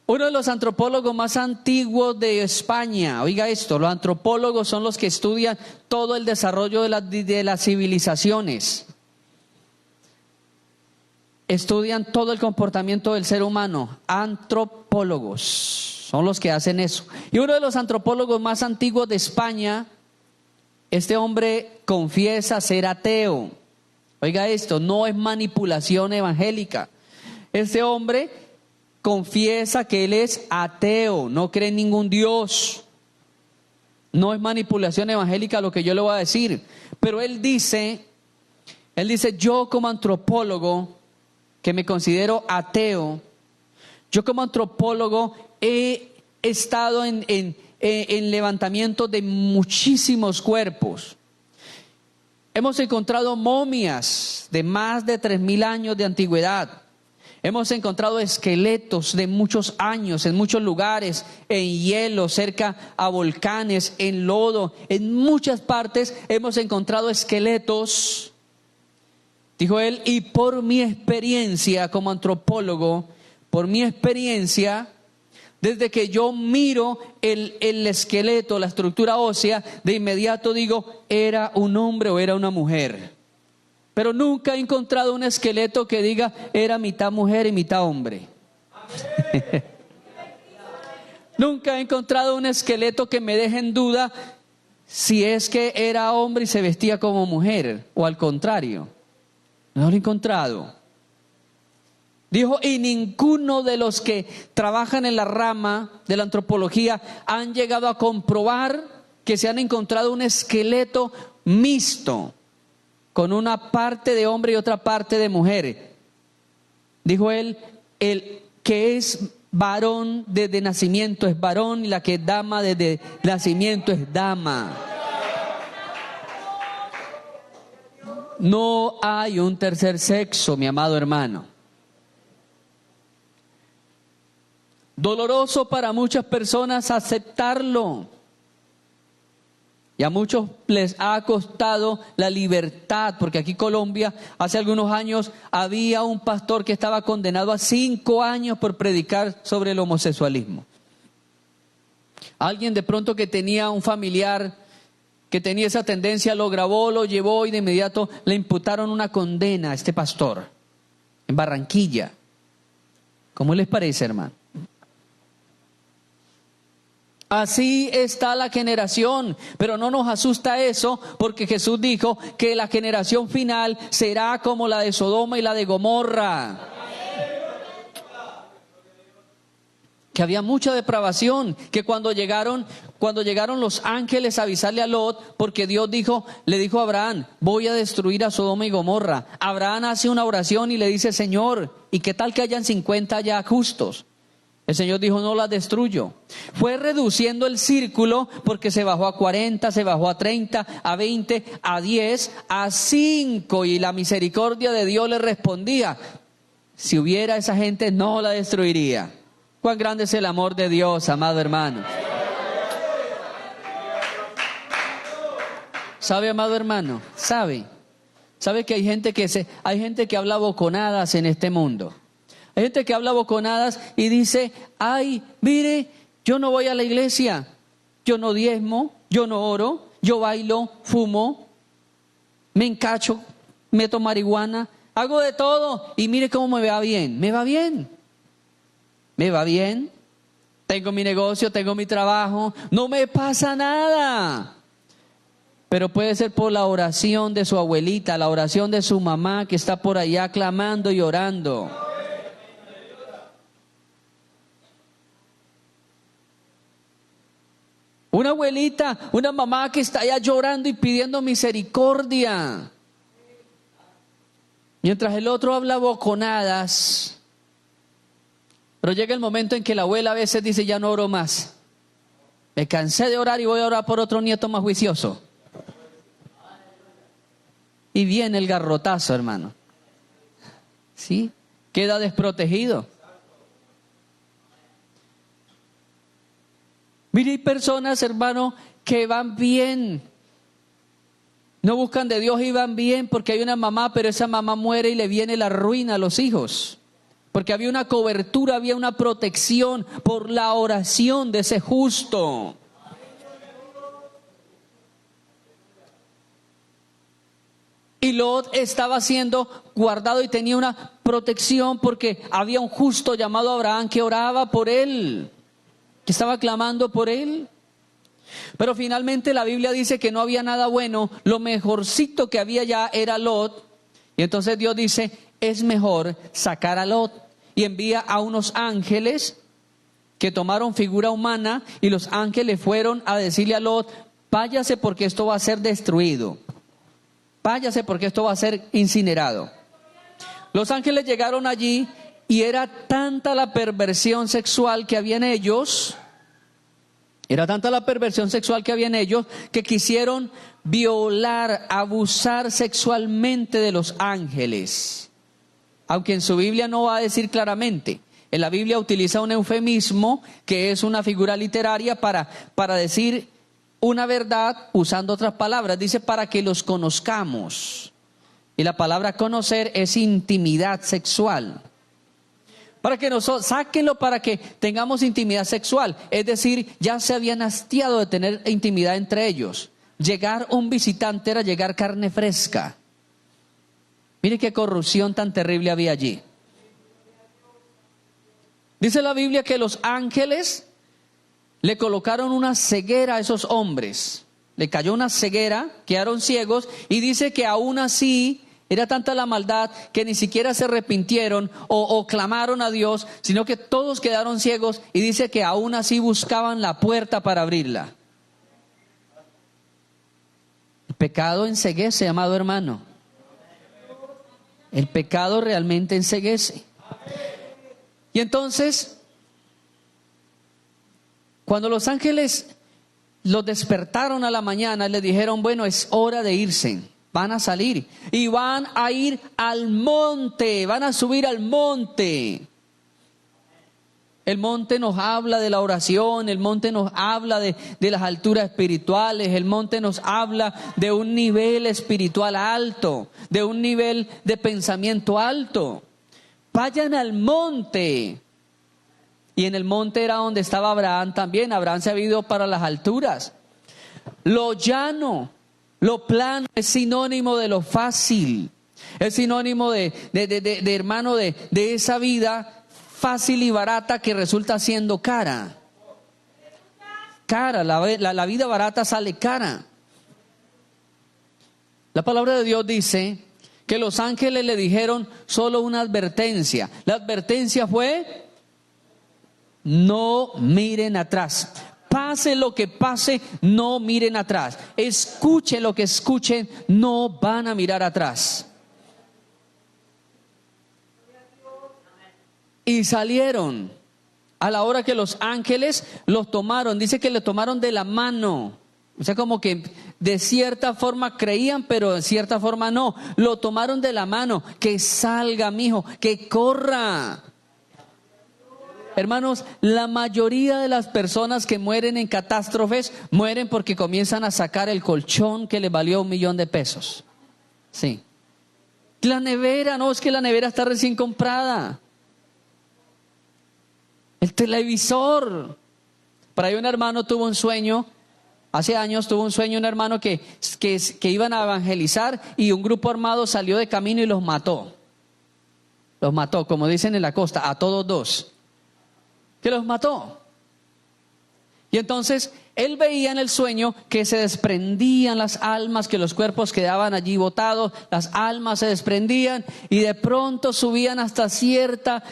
Uno de los antropólogos más antiguos de España, oiga esto, los antropólogos son los que estudian todo el desarrollo de las civilizaciones. Estudian todo el comportamiento del ser humano. Antropólogos son los que hacen eso. Y uno de los antropólogos más antiguos de España, este hombre confiesa ser ateo. Oiga esto, no es manipulación evangélica. Este hombre confiesa que él es ateo, no cree en ningún Dios. No es manipulación evangélica lo que yo le voy a decir. Pero él dice, yo como antropólogo, que me considero ateo, yo como antropólogo he estado en levantamiento de muchísimos cuerpos. Hemos encontrado momias de más de 3.000 años de antigüedad. Hemos encontrado esqueletos de muchos años en muchos lugares, en hielo, cerca a volcanes, en lodo. En muchas partes hemos encontrado esqueletos. Dijo él, y por mi experiencia como antropólogo, por mi experiencia, desde que yo miro el esqueleto, la estructura ósea, de inmediato digo, era un hombre o era una mujer. Pero nunca he encontrado un esqueleto que diga, era mitad mujer y mitad hombre. Nunca he encontrado un esqueleto que me deje en duda si es que era hombre y se vestía como mujer, o al contrario. No lo he encontrado. Dijo, y ninguno de los que trabajan en la rama de la antropología han llegado a comprobar que se han encontrado un esqueleto mixto, con una parte de hombre y otra parte de mujer. Dijo él, el que es varón desde nacimiento es varón y la que es dama desde nacimiento es dama. No hay un tercer sexo, mi amado hermano. Doloroso para muchas personas aceptarlo. Y a muchos les ha costado la libertad, porque aquí en Colombia hace algunos años había un pastor que estaba condenado a 5 años por predicar sobre el homosexualismo. Alguien de pronto que tenía un familiar que tenía esa tendencia, lo grabó, lo llevó y de inmediato le imputaron una condena a este pastor en Barranquilla. ¿Cómo les parece, hermano? Así está la generación, pero no nos asusta eso, porque Jesús dijo que la generación final será como la de Sodoma y la de Gomorra. Que había mucha depravación, que cuando llegaron los ángeles a avisarle a Lot, porque Dios le dijo a Abraham, voy a destruir a Sodoma y Gomorra. Abraham hace una oración y le dice, Señor, ¿y qué tal que hayan 50 ya justos? El Señor dijo, no las destruyo. Fue reduciendo el círculo porque se bajó a 40, se bajó a 30, a 20, a 10, a 5. Y la misericordia de Dios le respondía, si hubiera esa gente no la destruiría. Cuán grande es el amor de Dios, amado hermano. ¿Sabe, amado hermano? ¿Sabe que hay gente que habla boconadas en este mundo? Hay gente que habla boconadas y dice, ay, mire, yo no voy a la iglesia, yo no diezmo, yo no oro, yo bailo, fumo, me encacho, meto marihuana, hago de todo y mire cómo me va bien. Me va bien, tengo mi negocio, tengo mi trabajo, no me pasa nada. Pero puede ser por la oración de su abuelita, la oración de su mamá que está por allá clamando y orando. Una abuelita, una mamá que está allá llorando y pidiendo misericordia. Mientras el otro habla boconadas. Pero llega el momento en que la abuela a veces dice, ya no oro más. Me cansé de orar y voy a orar por otro nieto más juicioso. Y viene el garrotazo, hermano. ¿Sí? Queda desprotegido. Mire, hay personas, hermano, que van bien. No buscan de Dios y van bien porque hay una mamá, pero esa mamá muere y le viene la ruina a los hijos. Porque había una cobertura, había una protección por la oración de ese justo. Y Lot estaba siendo guardado y tenía una protección porque había un justo llamado Abraham que oraba por él, que estaba clamando por él. Pero finalmente la Biblia dice que no había nada bueno, lo mejorcito que había ya era Lot. Y entonces Dios dice, es mejor sacar a Lot. Y envía a unos ángeles que tomaron figura humana y los ángeles fueron a decirle a Lot, váyase porque esto va a ser destruido. Váyase porque esto va a ser incinerado. Los ángeles llegaron allí y era tanta la perversión sexual que había en ellos, que quisieron violar, abusar sexualmente de los ángeles. Aunque en su Biblia no va a decir claramente. En la Biblia utiliza un eufemismo que es una figura literaria para decir una verdad usando otras palabras. Dice para que los conozcamos. Y la palabra conocer es intimidad sexual. Para que nosotros, sáquenlo para que tengamos intimidad sexual. Es decir, ya se habían hastiado de tener intimidad entre ellos. Llegar un visitante era llegar carne fresca. Mire qué corrupción tan terrible había allí. Dice la Biblia que los ángeles le colocaron una ceguera a esos hombres. Le cayó una ceguera, quedaron ciegos y dice que aún así era tanta la maldad que ni siquiera se arrepintieron o clamaron a Dios, sino que todos quedaron ciegos y dice que aún así buscaban la puerta para abrirla. El pecado enceguece, amado hermano. El pecado realmente enceguece. Y entonces, cuando los ángeles los despertaron a la mañana, le dijeron, bueno, es hora de irse. Van a salir y van a ir al monte, van a subir al monte. El monte nos habla de la oración, el monte nos habla de las alturas espirituales, el monte nos habla de un nivel espiritual alto, de un nivel de pensamiento alto. Vayan al monte. Y en el monte era donde estaba Abraham también. Abraham se había ido para las alturas. Lo llano, lo plano es sinónimo de lo fácil. Es sinónimo de hermano, de esa vida fácil y barata que resulta siendo cara. Cara, la vida barata sale cara. La palabra de Dios dice que los ángeles le dijeron solo una advertencia. La advertencia fue: no miren atrás. Pase lo que pase, no miren atrás. Escuchen lo que escuchen, no van a mirar atrás. Y salieron a la hora que los ángeles los tomaron. Dice que le tomaron de la mano. O sea, como que de cierta forma creían, pero de cierta forma no. Lo tomaron de la mano. Que salga, mijo, que corra. Hermanos, la mayoría de las personas que mueren en catástrofes mueren porque comienzan a sacar el colchón que les valió $1,000,000. Sí. La nevera, no, es que la nevera está recién comprada. El televisor. Por ahí un hermano tuvo un sueño, hace años tuvo un sueño un hermano que iban a evangelizar y un grupo armado salió de camino y los mató. Los mató, como dicen en la costa, a todos dos. Que los mató. Y entonces él veía en el sueño que se desprendían las almas, que los cuerpos quedaban allí botados, las almas se desprendían y de pronto subían hasta cierto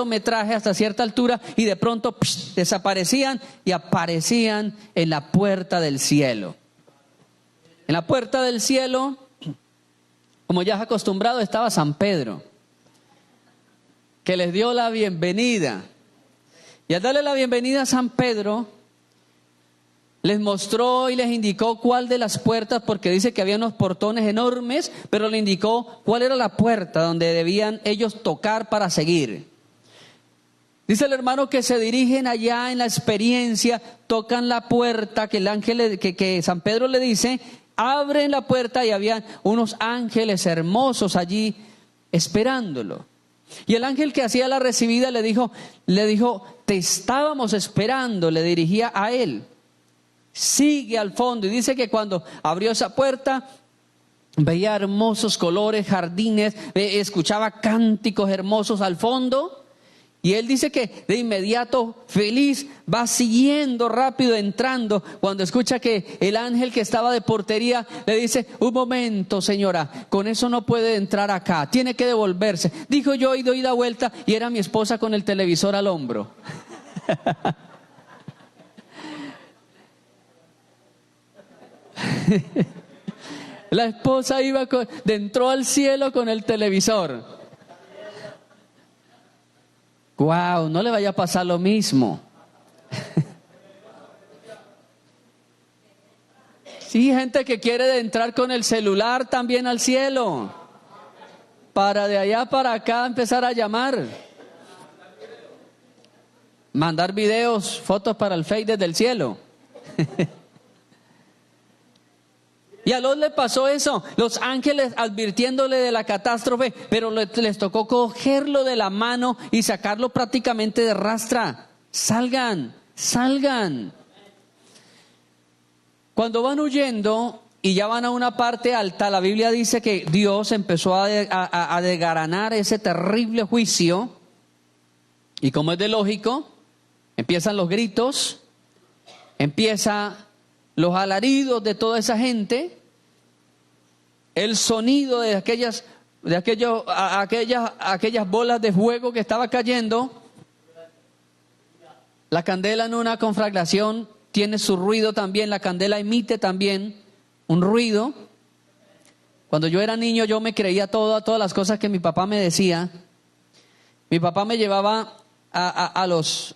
metraje, hasta cierta altura, y de pronto desaparecían y aparecían en la puerta del cielo. En la puerta del cielo, como ya es acostumbrado, estaba San Pedro, que les dio la bienvenida. Y al darle la bienvenida a San Pedro, les mostró y les indicó cuál de las puertas, porque dice que había unos portones enormes, pero le indicó cuál era la puerta donde debían ellos tocar para seguir. Dice el hermano que se dirigen allá en la experiencia, tocan la puerta, que el ángel, que San Pedro le dice, abren la puerta y habían unos ángeles hermosos allí esperándolo. Y el ángel que hacía la recibida le dijo, te estábamos esperando, le dirigía a él. Sigue al fondo. Y dice que cuando abrió esa puerta, veía hermosos colores, jardines, escuchaba cánticos hermosos al fondo. Y él dice que de inmediato, feliz, va siguiendo rápido, entrando, cuando escucha que el ángel que estaba de portería le dice, un momento señora, con eso no puede entrar acá, tiene que devolverse. Dijo yo y doy la vuelta y era mi esposa con el televisor al hombro. La esposa entró al cielo con el televisor. Wow, no le vaya a pasar lo mismo. Sí, gente que quiere entrar con el celular también al cielo, para de allá para acá empezar a llamar, mandar videos, fotos para el Face desde el cielo. Y a Lot le pasó eso, los ángeles advirtiéndole de la catástrofe, pero les tocó cogerlo de la mano y sacarlo prácticamente de rastra. Salgan. Cuando van huyendo y ya van a una parte alta, la Biblia dice que Dios empezó a desgaranar ese terrible juicio. Y como es de lógico, empiezan los gritos, empieza los alaridos de toda esa gente, el sonido de aquellas bolas de fuego que estaba cayendo. La candela en una conflagración tiene su ruido también, la candela emite también un ruido. Cuando yo era niño yo me creía todas las cosas que mi papá me decía. Mi papá me llevaba a los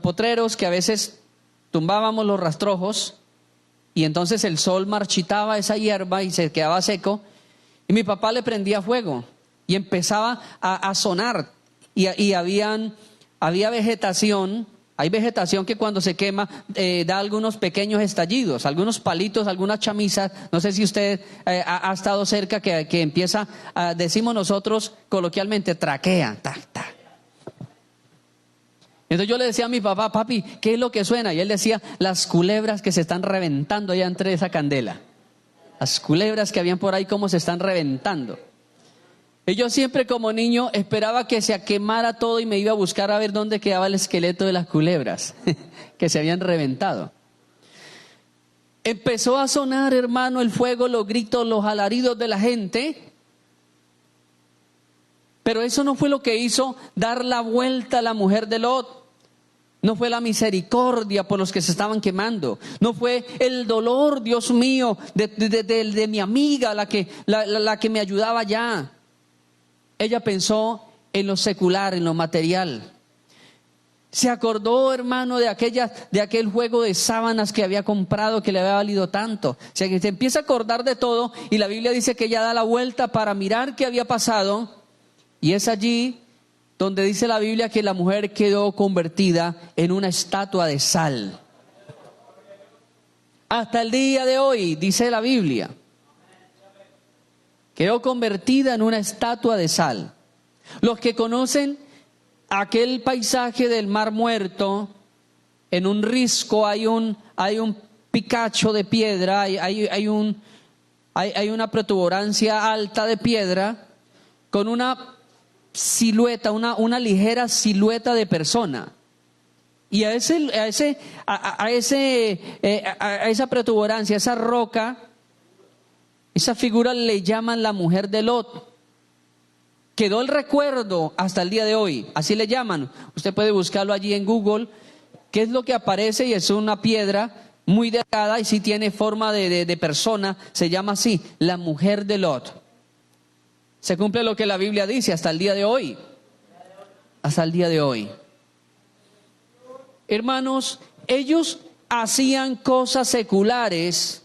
potreros, que a veces tumbábamos los rastrojos y entonces el sol marchitaba esa hierba y se quedaba seco, y mi papá le prendía fuego y empezaba a sonar y había vegetación. Hay vegetación que cuando se quema da algunos pequeños estallidos, algunos palitos, algunas chamisas. No sé si usted ha estado cerca, que empieza, decimos nosotros coloquialmente, traquea, tac, tac. Entonces yo le decía a mi papá, papi, ¿qué es lo que suena? Y él decía, las culebras que se están reventando allá entre esa candela. Las culebras que habían por ahí, cómo se están reventando. Y yo siempre como niño esperaba que se quemara todo y me iba a buscar a ver dónde quedaba el esqueleto de las culebras que se habían reventado. Empezó a sonar, hermano, el fuego, los gritos, los alaridos de la gente. Pero eso no fue lo que hizo dar la vuelta a la mujer de Lot. No fue la misericordia por los que se estaban quemando. No fue el dolor, Dios mío, de mi amiga, la que me ayudaba ya. Ella pensó en lo secular, en lo material. Se acordó, hermano, de aquel juego de sábanas que había comprado que le había valido tanto. O sea, que se empieza a acordar de todo y la Biblia dice que ella da la vuelta para mirar qué había pasado. Y es allí donde dice la Biblia que la mujer quedó convertida en una estatua de sal. Hasta el día de hoy, dice la Biblia, quedó convertida en una estatua de sal. Los que conocen aquel paisaje del Mar Muerto, en un risco hay un picacho de piedra, hay una protuberancia alta de piedra con una silueta, una ligera silueta de persona. Y a esa protuberancia, esa roca, esa figura le llaman la mujer de Lot. Quedó el recuerdo hasta el día de hoy, así le llaman. Usted puede buscarlo allí en Google, qué es lo que aparece, y es una piedra muy delgada y sí tiene forma de persona, se llama así, la mujer de Lot. Se cumple lo que la Biblia dice hasta el día de hoy. Hasta el día de hoy. Hermanos, ellos hacían cosas seculares,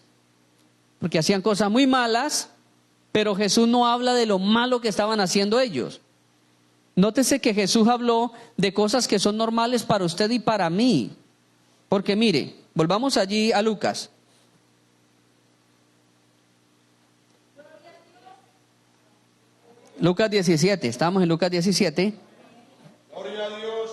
porque hacían cosas muy malas, pero Jesús no habla de lo malo que estaban haciendo ellos. Nótese que Jesús habló de cosas que son normales para usted y para mí. Porque mire, volvamos allí a Lucas. Lucas 17, estamos en Lucas 17. Gloria a Dios.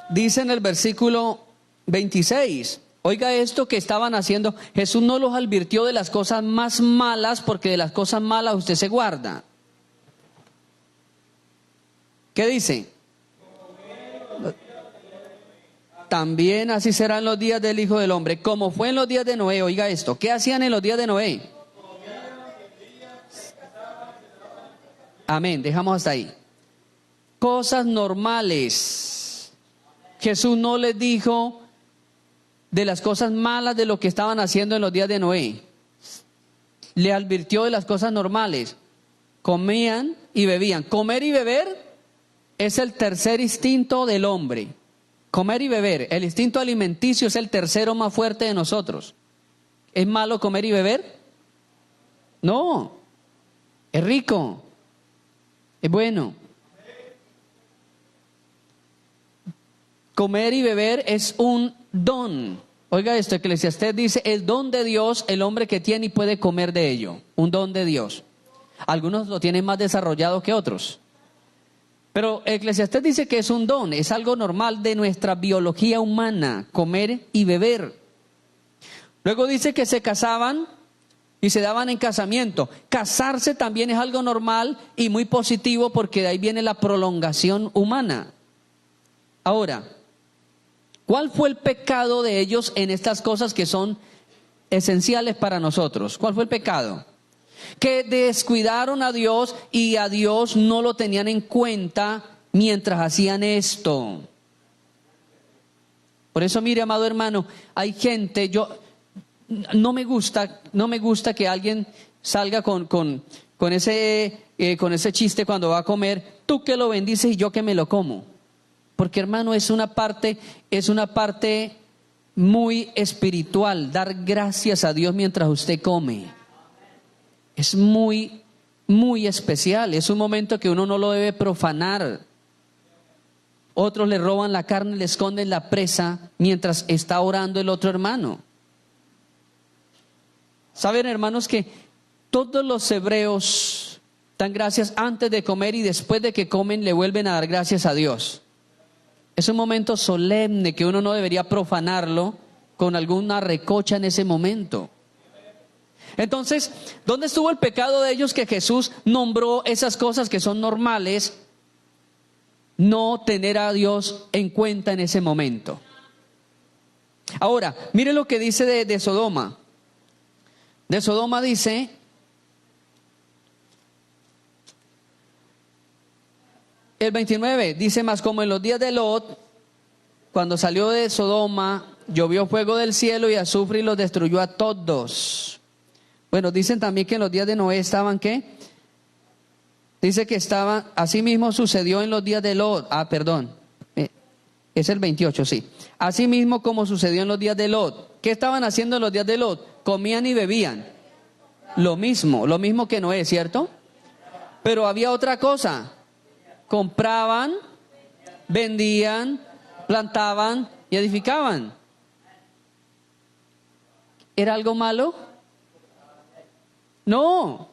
Dice en el versículo 26, oiga esto que estaban haciendo. Jesús no los advirtió de las cosas más malas, porque de las cosas malas usted se guarda. ¿Qué dice? También así serán los días del Hijo del Hombre, como fue en los días de Noé. Oiga esto, ¿qué hacían en los días de Noé? Amén, dejamos hasta ahí. Cosas normales. Jesús no les dijo de las cosas malas de lo que estaban haciendo en los días de Noé. Le advirtió de las cosas normales. Comían y bebían. Comer y beber es el tercer instinto del hombre. Comer y beber, el instinto alimenticio es el tercero más fuerte de nosotros. ¿Es malo comer y beber? No, es rico, es bueno. Comer y beber es un don. Oiga esto, Eclesiastés dice, el don de Dios, el hombre que tiene y puede comer de ello. Un don de Dios. Algunos lo tienen más desarrollado que otros. Pero Eclesiastés dice que es un don, es algo normal de nuestra biología humana, comer y beber. Luego dice que se casaban y se daban en casamiento. Casarse también es algo normal y muy positivo, porque de ahí viene la prolongación humana. Ahora, ¿cuál fue el pecado de ellos en estas cosas que son esenciales para nosotros? ¿Cuál fue el pecado? Que descuidaron a Dios y a Dios no lo tenían en cuenta mientras hacían esto. Por eso, mire, amado hermano, hay gente, no me gusta que alguien salga con ese chiste cuando va a comer, tú que lo bendices y yo que me lo como. Porque, hermano, es una parte muy espiritual, dar gracias a Dios mientras usted come. Es muy, muy especial. Es un momento que uno no lo debe profanar. Otros le roban la carne, le esconden la presa mientras está orando el otro hermano. Saben, hermanos, que todos los hebreos dan gracias antes de comer y después de que comen le vuelven a dar gracias a Dios. Es un momento solemne que uno no debería profanarlo con alguna recocha en ese momento. Entonces, ¿dónde estuvo el pecado de ellos que Jesús nombró esas cosas que son normales? No tener a Dios en cuenta en ese momento. Ahora, mire lo que dice de Sodoma. De Sodoma dice: el 29 dice, más como en los días de Lot, cuando salió de Sodoma, llovió fuego del cielo y azufre y los destruyó a todos. Bueno, dicen también que en los días de Noé estaban, ¿qué? Dice que estaban, así mismo sucedió en los días de Lot. Es el 28, sí. Así mismo como sucedió en los días de Lot. ¿Qué estaban haciendo en los días de Lot? Comían y bebían. Lo mismo que Noé, ¿cierto? Pero había otra cosa. Compraban, vendían, plantaban y edificaban. ¿Era algo malo? No.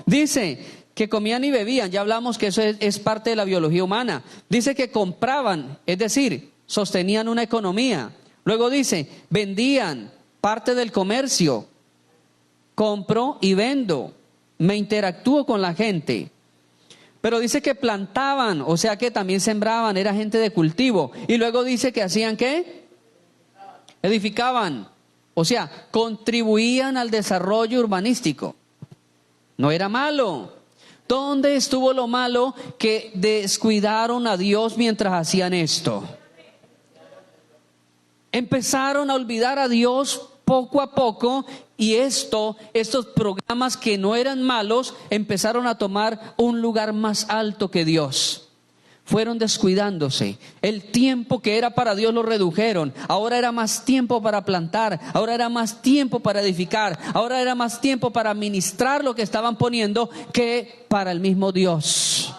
Dice que comían y bebían. Ya hablamos que eso es parte de la biología humana. Dice que compraban, es decir, sostenían una economía. Luego dice, vendían, parte del comercio. Compro y vendo. Me interactúo con la gente. Pero dice que plantaban, o sea que también sembraban, era gente de cultivo. Y luego dice que hacían ¿qué? Edificaban. O sea, contribuían al desarrollo urbanístico. No era malo. ¿Dónde estuvo lo malo? Que descuidaron a Dios mientras hacían esto. Empezaron a olvidar a Dios poco a poco, y estos programas que no eran malos empezaron a tomar un lugar más alto que Dios. Fueron descuidándose. El tiempo que era para Dios lo redujeron. Ahora era más tiempo para plantar. Ahora era más tiempo para edificar. Ahora era más tiempo para ministrar lo que estaban poniendo que para el mismo Dios.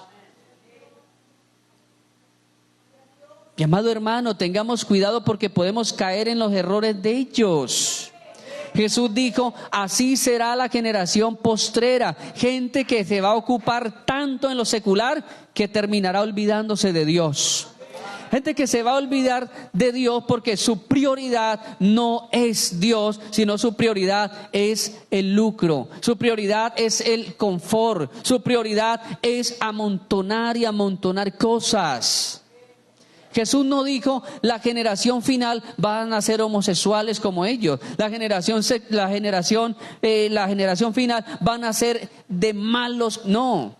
Mi amado hermano, tengamos cuidado porque podemos caer en los errores de ellos. Jesús dijo, así será la generación postrera, gente que se va a ocupar tanto en lo secular que terminará olvidándose de Dios. Gente que se va a olvidar de Dios porque su prioridad no es Dios, sino su prioridad es el lucro, su prioridad es el confort, su prioridad es amontonar y amontonar cosas. Jesús no dijo, la generación final van a ser homosexuales como ellos. La generación final van a ser de malos. No.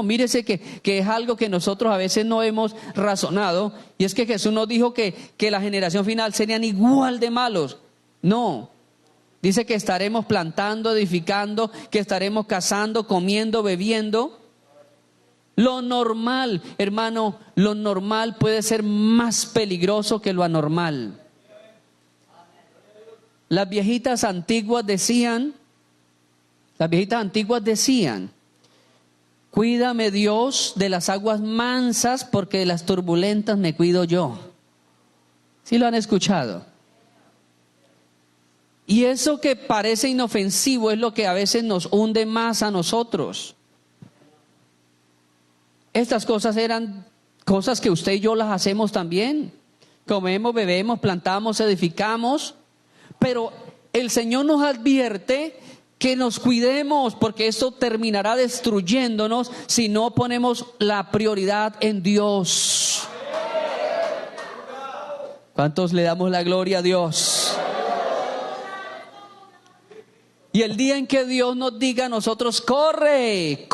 Mírese que es algo que nosotros a veces no hemos razonado. Y es que Jesús nos dijo que la generación final serían igual de malos. No. Dice que estaremos plantando, edificando, que estaremos cazando, comiendo, bebiendo. Lo normal, hermano, lo normal puede ser más peligroso que lo anormal. Las viejitas antiguas decían, cuídame Dios de las aguas mansas porque de las turbulentas me cuido yo. ¿Sí lo han escuchado? Y eso que parece inofensivo es lo que a veces nos hunde más a nosotros. Estas cosas eran cosas que usted y yo las hacemos también. Comemos, bebemos, plantamos, edificamos. Pero el Señor nos advierte que nos cuidemos porque esto terminará destruyéndonos si no ponemos la prioridad en Dios. ¿Cuántos le damos la gloria a Dios? Y el día en que Dios nos diga a nosotros, corre,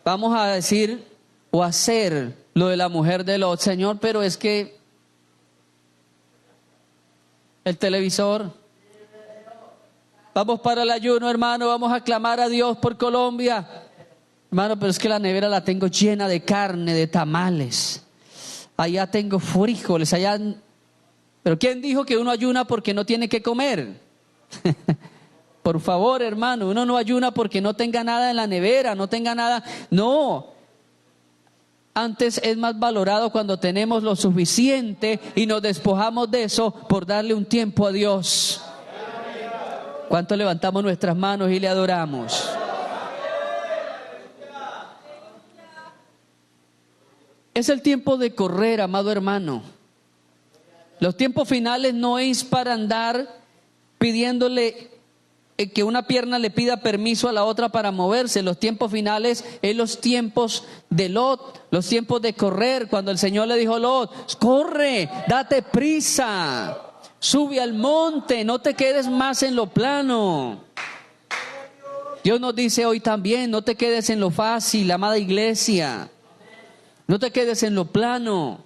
vamos a decir o hacer lo de la mujer de Lot. Señor, pero es que el televisor. Vamos para el ayuno, hermano, vamos a clamar a Dios por Colombia. Hermano, pero es que la nevera la tengo llena de carne, de tamales. Allá tengo frijoles, allá. Pero ¿quién dijo que uno ayuna porque no tiene que comer? Por favor, hermano, uno no ayuna porque no tenga nada en la nevera, no tenga nada. No. Antes es más valorado cuando tenemos lo suficiente y nos despojamos de eso por darle un tiempo a Dios. ¿Cuánto levantamos nuestras manos y le adoramos? Es el tiempo de correr, amado hermano. Los tiempos finales no es para andar pidiéndole que una pierna le pida permiso a la otra para moverse. Los tiempos finales es los tiempos de Lot, los tiempos de correr. Cuando el Señor le dijo a Lot, corre, date prisa, sube al monte, no te quedes más en lo plano. Dios nos dice hoy también, no te quedes en lo fácil, amada iglesia. No te quedes en lo plano.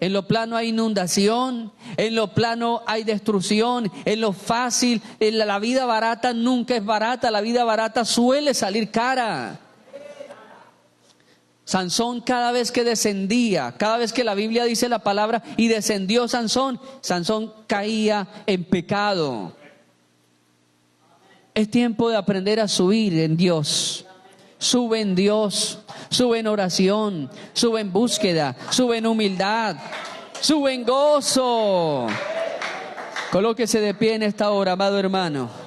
En lo plano hay inundación, en lo plano hay destrucción, en lo fácil, la vida barata nunca es barata, la vida barata suele salir cara. Sansón cada vez que descendía, cada vez que la Biblia dice la palabra y descendió Sansón, Sansón caía en pecado. Es tiempo de aprender a subir en Dios. Sube en Dios, sube en oración, sube en búsqueda, sube en humildad, sube en gozo. Colóquese de pie en esta hora, amado hermano.